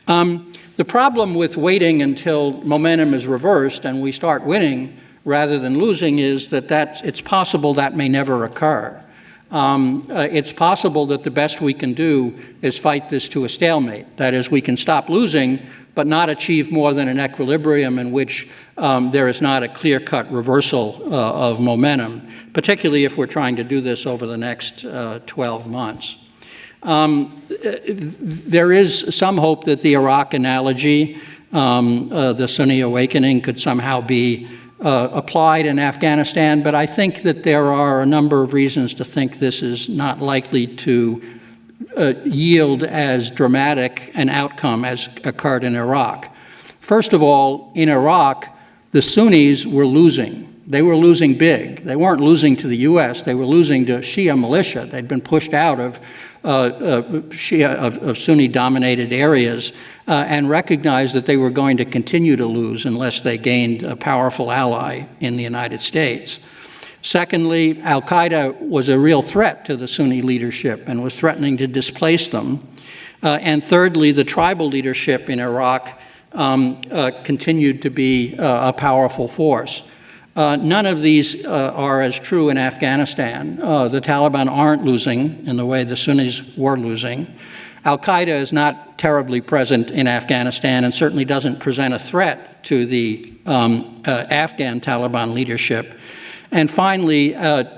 The problem with waiting until momentum is reversed and we start winning rather than losing is that it's possible that may never occur. It's possible that the best we can do is fight this to a stalemate. That is, we can stop losing, but not achieve more than an equilibrium in which there is not a clear-cut reversal of momentum, particularly if we're trying to do this over the next 12 months. There is some hope that the Iraq analogy, the Sunni awakening, could somehow be applied in Afghanistan, but I think that there are a number of reasons to think this is not likely to yield as dramatic an outcome as occurred in Iraq. First of all, in Iraq, the Sunnis were losing. They were losing big. They weren't losing to the U.S., they were losing to Shia militia. They'd been pushed out of Sunni-dominated areas and recognized that they were going to continue to lose unless they gained a powerful ally in the United States. Secondly, al-Qaeda was a real threat to the Sunni leadership and was threatening to displace them. And thirdly, the tribal leadership in Iraq continued to be a powerful force. None of these are as true in Afghanistan. The Taliban aren't losing in the way the Sunnis were losing. Al-Qaeda is not terribly present in Afghanistan and certainly doesn't present a threat to the Afghan Taliban leadership. And finally,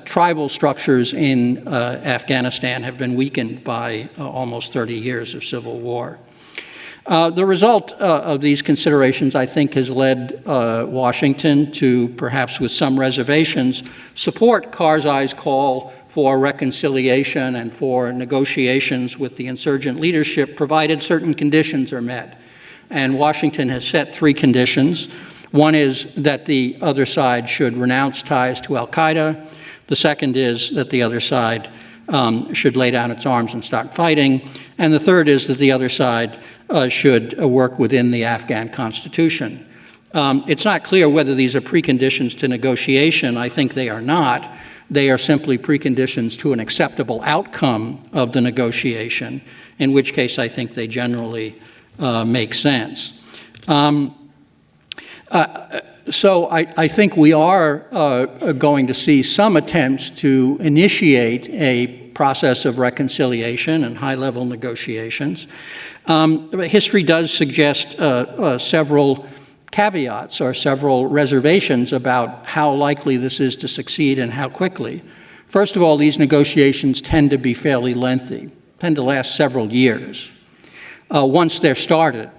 tribal structures in Afghanistan have been weakened by almost 30 years of civil war. The result of these considerations, I think, has led Washington to, perhaps with some reservations, support Karzai's call for reconciliation and for negotiations with the insurgent leadership, provided certain conditions are met. And Washington has set 3 conditions. One is that the other side should renounce ties to al-Qaeda. The second is that the other side should lay down its arms and start fighting. And the third is that the other side should work within the Afghan constitution. It's not clear whether these are preconditions to negotiation. I think they are not. They are simply preconditions to an acceptable outcome of the negotiation, in which case I think they generally make sense. So I think we are going to see some attempts to initiate a process of reconciliation and high-level negotiations. But history does suggest several caveats or several reservations about how likely this is to succeed and how quickly. First of all, these negotiations tend to be fairly lengthy, tend to last several years once they're started.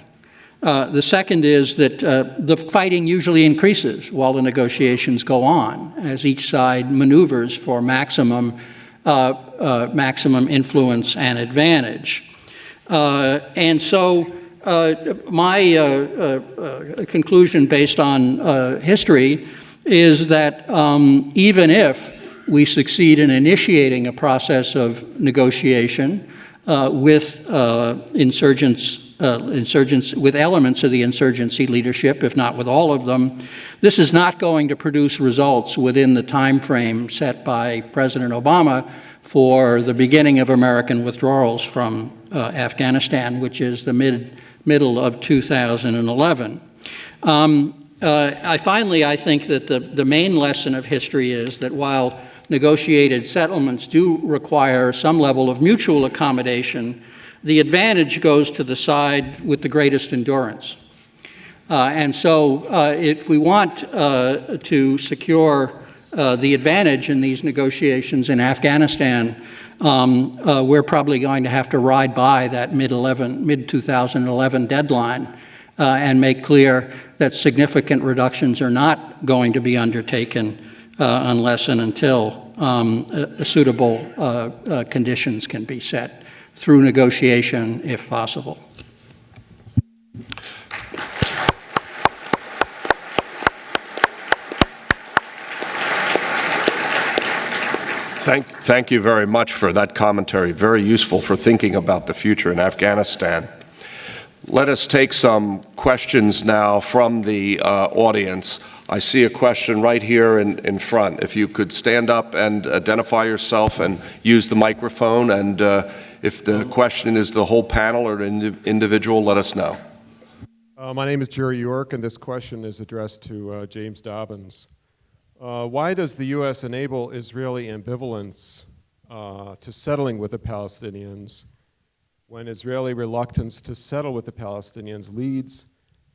The second is that the fighting usually increases while the negotiations go on, as each side maneuvers for maximum influence and advantage. And so my conclusion based on history is that even if we succeed in initiating a process of negotiation with insurgents with elements of the insurgency leadership, if not with all of them, this is not going to produce results within the time frame set by President Obama for the beginning of American withdrawals from Afghanistan, which is the middle of 2011. I think that the main lesson of history is that while negotiated settlements do require some level of mutual accommodation, the advantage goes to the side with the greatest endurance. And so if we want to secure the advantage in these negotiations in Afghanistan, we're probably going to have to ride by that mid-2011 deadline and make clear that significant reductions are not going to be undertaken unless and until suitable conditions can be set through negotiation, if possible. Thank you very much for that commentary. Very useful for thinking about the future in Afghanistan. Let us take some questions now from the audience. I see a question right here in front. If you could stand up and identify yourself and use the microphone, and if the question is the whole panel or an individual, let us know. My name is Jerry York, and this question is addressed to James Dobbins. Why does the U.S. enable Israeli ambivalence to settling with the Palestinians when Israeli reluctance to settle with the Palestinians leads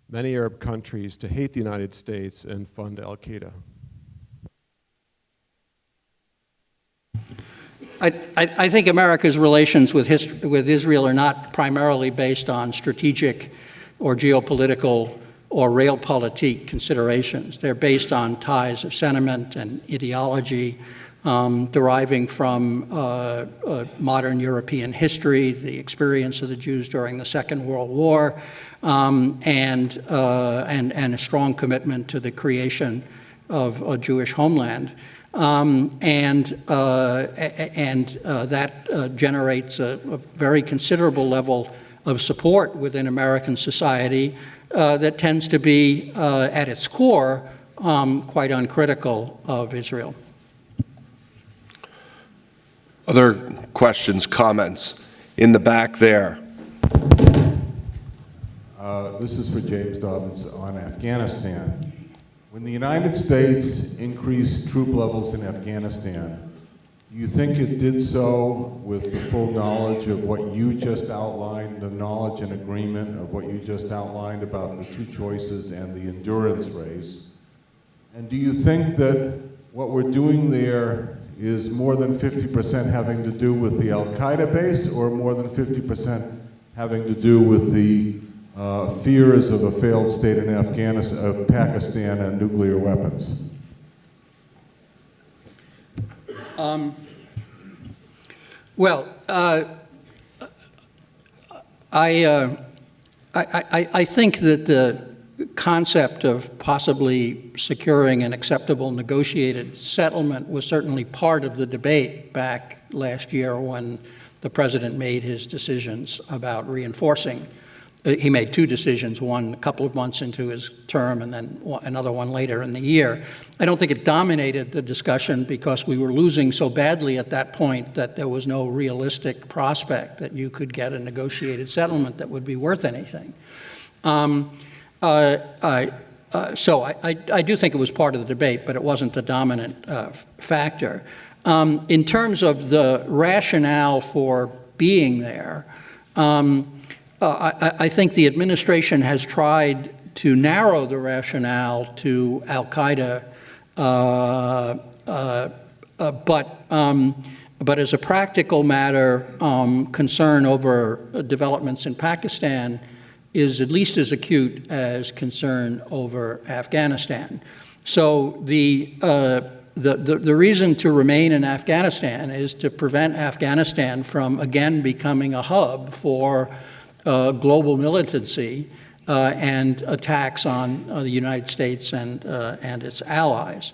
many Arab countries to hate the United States and fund al-Qaeda? I think America's relations with Israel are not primarily based on strategic or geopolitical or realpolitik considerations. They're based on ties of sentiment and ideology deriving from modern European history, the experience of the Jews during the Second World War, and a strong commitment to the creation of a Jewish homeland. That generates a very considerable level of support within American society that tends to be, at its core, quite uncritical of Israel. Other questions, comments? In the back there. This is for James Dobbins on Afghanistan. When the United States increased troop levels in Afghanistan, do you think it did so with the full knowledge of what you just outlined, the knowledge and agreement of what you just outlined about the two choices and the endurance race? And do you think that what we're doing there is more than 50% having to do with the al-Qaeda base, or more than 50% having to do with the fears of a failed state in Afghanistan, of Pakistan and nuclear weapons? I think that the concept of possibly securing an acceptable negotiated settlement was certainly part of the debate back last year when the president made his decisions about reinforcing. He made two decisions, one a couple of months into his term and then another one later in the year. I don't think it dominated the discussion because we were losing so badly at that point that there was no realistic prospect that you could get a negotiated settlement that would be worth anything. So I do think it was part of the debate, but it wasn't the dominant factor. In terms of the rationale for being there, I think the administration has tried to narrow the rationale to al-Qaeda, but as a practical matter, concern over developments in Pakistan is at least as acute as concern over Afghanistan. So the reason to remain in Afghanistan is to prevent Afghanistan from again becoming a hub for global militancy and attacks on the United States and its allies.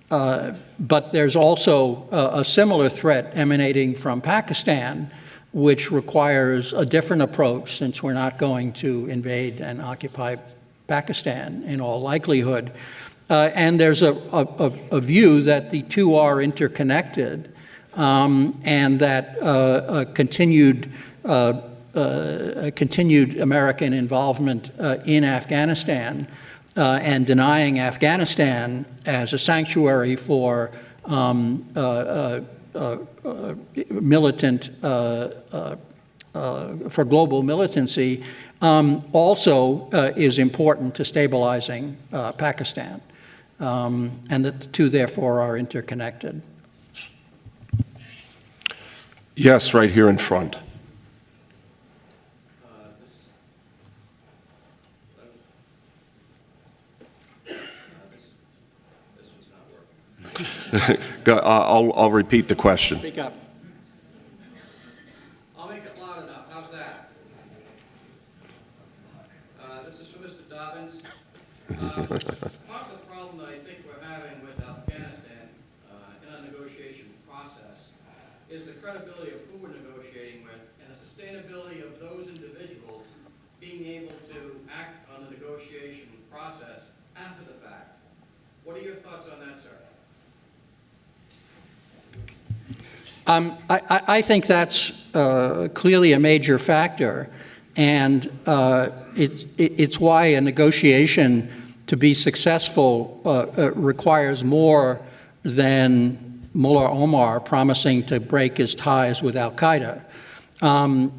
But there's also a similar threat emanating from Pakistan which requires a different approach since we're not going to invade and occupy Pakistan in all likelihood. And there's a view that the two are interconnected, and that continued American involvement in Afghanistan and denying Afghanistan as a sanctuary for militant, for global militancy, also is important to stabilizing Pakistan, and that the two therefore are interconnected. Yes, right here in front. I'll repeat the question. Speak up. I'll make it loud enough. How's that? This is for Mr. Dobbins. Part of the problem that I think we're having with Afghanistan in our negotiation process is the credibility of who we're negotiating with and the sustainability of those individuals being able to act on the negotiation process after the fact. What are your thoughts on that, sir? I think that's clearly a major factor, and it's why a negotiation to be successful requires more than Mullah Omar promising to break his ties with al-Qaeda. An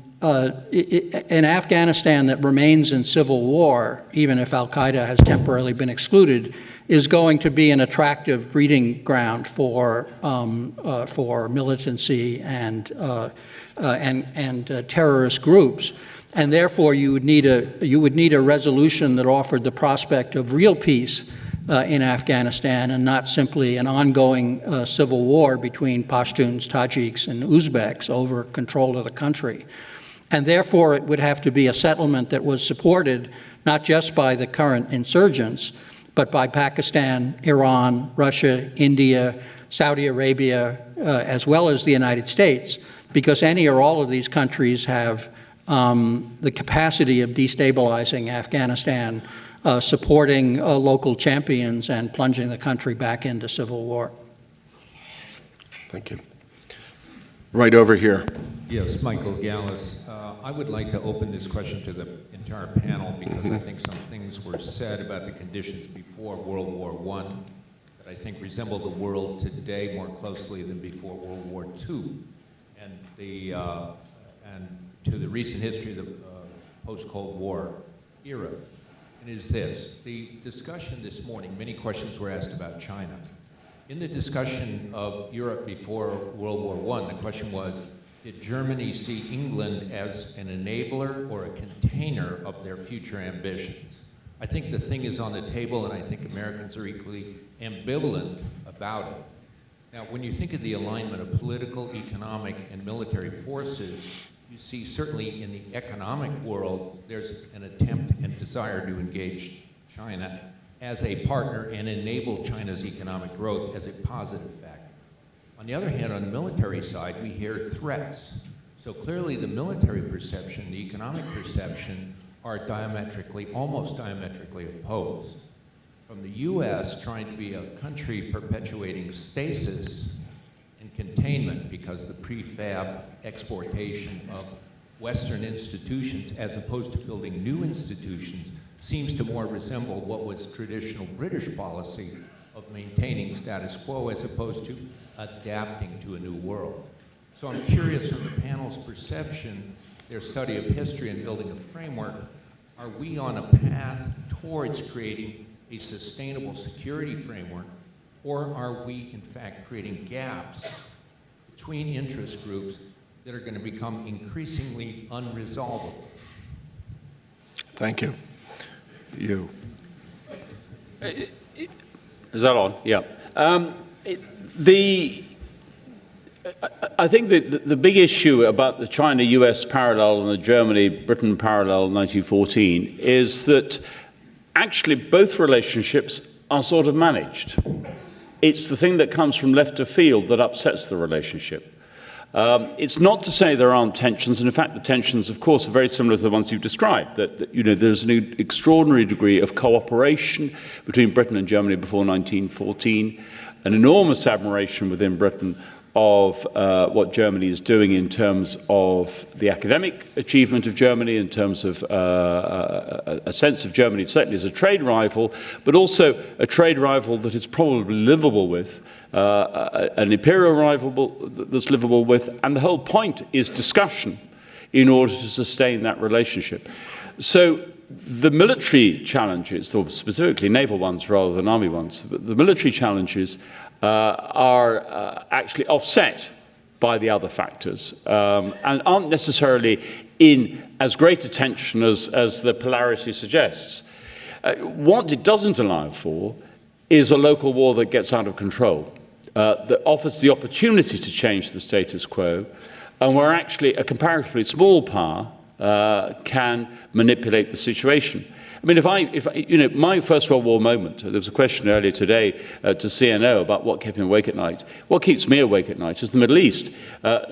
Afghanistan that remains in civil war, even if al-Qaeda has temporarily been excluded, is going to be an attractive breeding ground for militancy and terrorist groups, and therefore you would need a resolution that offered the prospect of real peace in Afghanistan, and not simply an ongoing civil war between Pashtuns, Tajiks, and Uzbeks over control of the country. And therefore it would have to be a settlement that was supported not just by the current insurgents, but by Pakistan, Iran, Russia, India, Saudi Arabia, as well as the United States, because any or all of these countries have the capacity of destabilizing Afghanistan, supporting local champions, and plunging the country back into civil war. Thank you. Right over here. Yes, Michael Gallus. I would like to open this question to the entire panel because I think some things were said about the conditions before World War I that I think resemble the world today more closely than before World War II, and to the recent history of the post-Cold War era. And it is this: the discussion this morning, many questions were asked about China. In the discussion of Europe before World War I, the question was, did Germany see England as an enabler or a container of their future ambitions? I think the thing is on the table, and I think Americans are equally ambivalent about it. Now, when you think of the alignment of political, economic, and military forces, you see certainly in the economic world, there's an attempt and desire to engage China as a partner and enable China's economic growth as a positive factor. On the other hand, on the military side, we hear threats. So clearly the military perception, the economic perception are almost diametrically opposed. From the US trying to be a country perpetuating stasis and containment because the prefab exportation of Western institutions as opposed to building new institutions seems to more resemble what was traditional British policy of maintaining status quo as opposed to adapting to a new world. So I'm curious from the panel's perception, their study of history and building a framework, are we on a path towards creating a sustainable security framework, or are we in fact creating gaps between interest groups that are going to become increasingly unresolvable? Thank you. You. Is that on? Yeah. I think the big issue about the China-US parallel and the Germany-Britain parallel in 1914 is that actually both relationships are sort of managed. It's the thing that comes from left of field that upsets the relationship. It's not to say there aren't tensions, and in fact the tensions, of course, are very similar to the ones you've described, that there's an extraordinary degree of cooperation between Britain and Germany before 1914, an enormous admiration within Britain of what Germany is doing in terms of the academic achievement of Germany, in terms of a sense of Germany certainly as a trade rival, but also a trade rival that is probably livable with, an imperial rival that's livable with, and the whole point is discussion in order to sustain that relationship. So the military challenges, or specifically naval ones rather than army ones, but the military challenges are actually offset by the other factors and aren't necessarily in as great a tension as the polarity suggests. What it doesn't allow for is a local war that gets out of control, that offers the opportunity to change the status quo, and where actually a comparatively small power can manipulate the situation. I mean, if my First World War moment, there was a question earlier today to CNO about what kept me awake at night. What keeps me awake at night is the Middle East,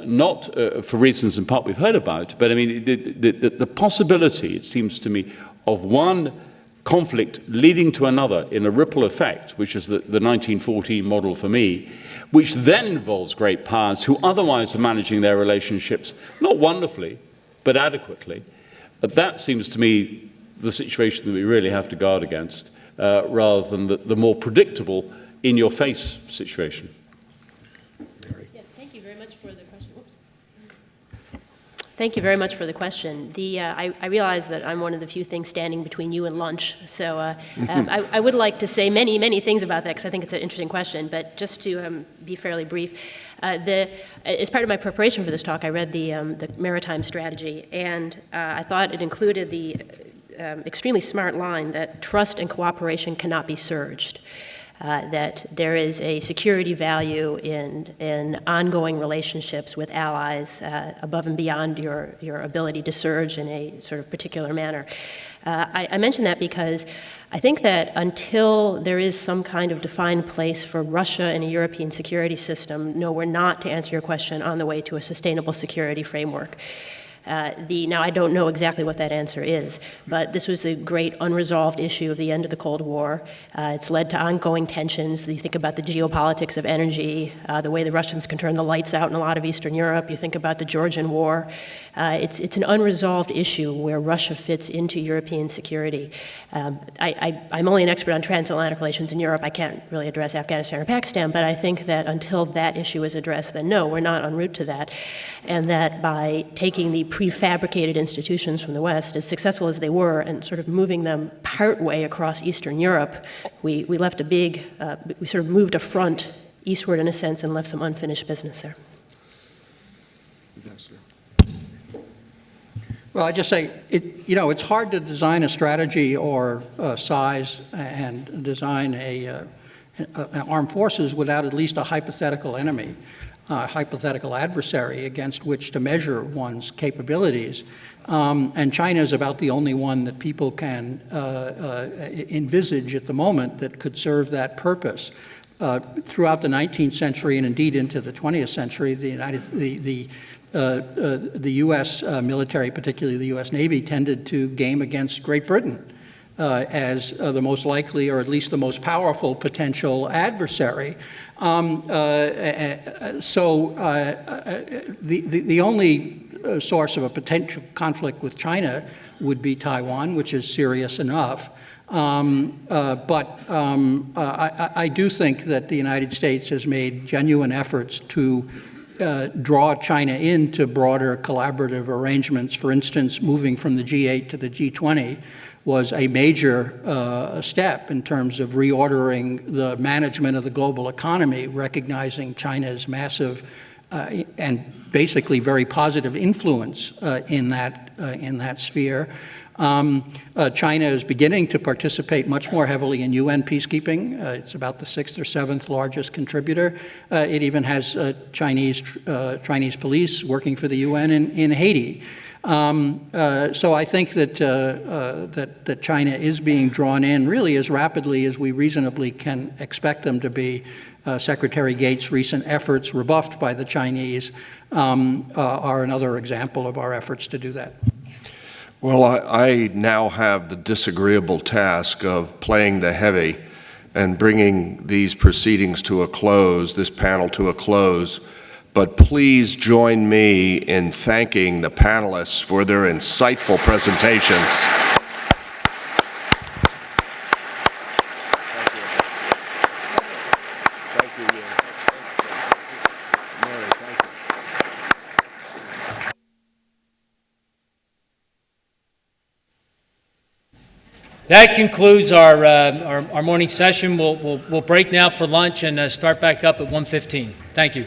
not for reasons in part we've heard about, but I mean, the possibility, it seems to me, of one conflict leading to another in a ripple effect, which is the 1914 model for me, which then involves great powers who otherwise are managing their relationships, not wonderfully, but adequately. That seems to me the situation that we really have to guard against, rather than the more predictable, in-your-face situation. Yeah, thank you very much for the question. Oops. Thank you very much for the question. I realize that I'm one of the few things standing between you and lunch, so I would like to say many, many things about that, because I think it's an interesting question, but just to be fairly brief, as part of my preparation for this talk, I read the maritime strategy, and I thought it included the extremely smart line that trust and cooperation cannot be surged, that there is a security value in ongoing relationships with allies above and beyond your ability to surge in a sort of particular manner. I mention that because I think that until there is some kind of defined place for Russia in a European security system, no, we're not, to answer your question, on the way to a sustainable security framework. Now, I don't know exactly what that answer is, but this was a great unresolved issue of the end of the Cold War. It's led to ongoing tensions. You think about the geopolitics of energy, the way the Russians can turn the lights out in a lot of Eastern Europe. You think about the Georgian War. It's an unresolved issue where Russia fits into European security. I'm only an expert on transatlantic relations in Europe. I can't really address Afghanistan or Pakistan, but I think that until that issue is addressed, then no, we're not en route to that. And that by taking the prefabricated institutions from the West, as successful as they were, and sort of moving them partway across Eastern Europe, we left we sort of moved a front eastward in a sense and left some unfinished business there. Well, I just say, it's hard to design a strategy or size and design an armed forces without at least a hypothetical enemy, a hypothetical adversary against which to measure one's capabilities. And China is about the only one that people can envisage at the moment that could serve that purpose. Throughout the 19th century and indeed into the 20th century, the U.S. military, particularly the U.S. Navy, tended to game against Great Britain as the most likely, or at least the most powerful, potential adversary. The only source of a potential conflict with China would be Taiwan, which is serious enough. But I do think that the United States has made genuine efforts to draw China into broader collaborative arrangements. For instance, moving from the G8 to the G20 was a major step in terms of reordering the management of the global economy, recognizing China's massive and basically very positive influence in that sphere. China is beginning to participate much more heavily in UN peacekeeping. It's about the 6th or 7th largest contributor. It even has Chinese police working for the UN in Haiti. So I think that China is being drawn in really as rapidly as we reasonably can expect them to be Secretary Gates' recent efforts, rebuffed by the Chinese, are another example of our efforts to do that. Well, I now have the disagreeable task of playing the heavy and bringing these proceedings to a close, this panel to a close. But please join me in thanking the panelists for their insightful presentations. That concludes our morning session. We'll break now for lunch and start back up at 1:15. Thank you.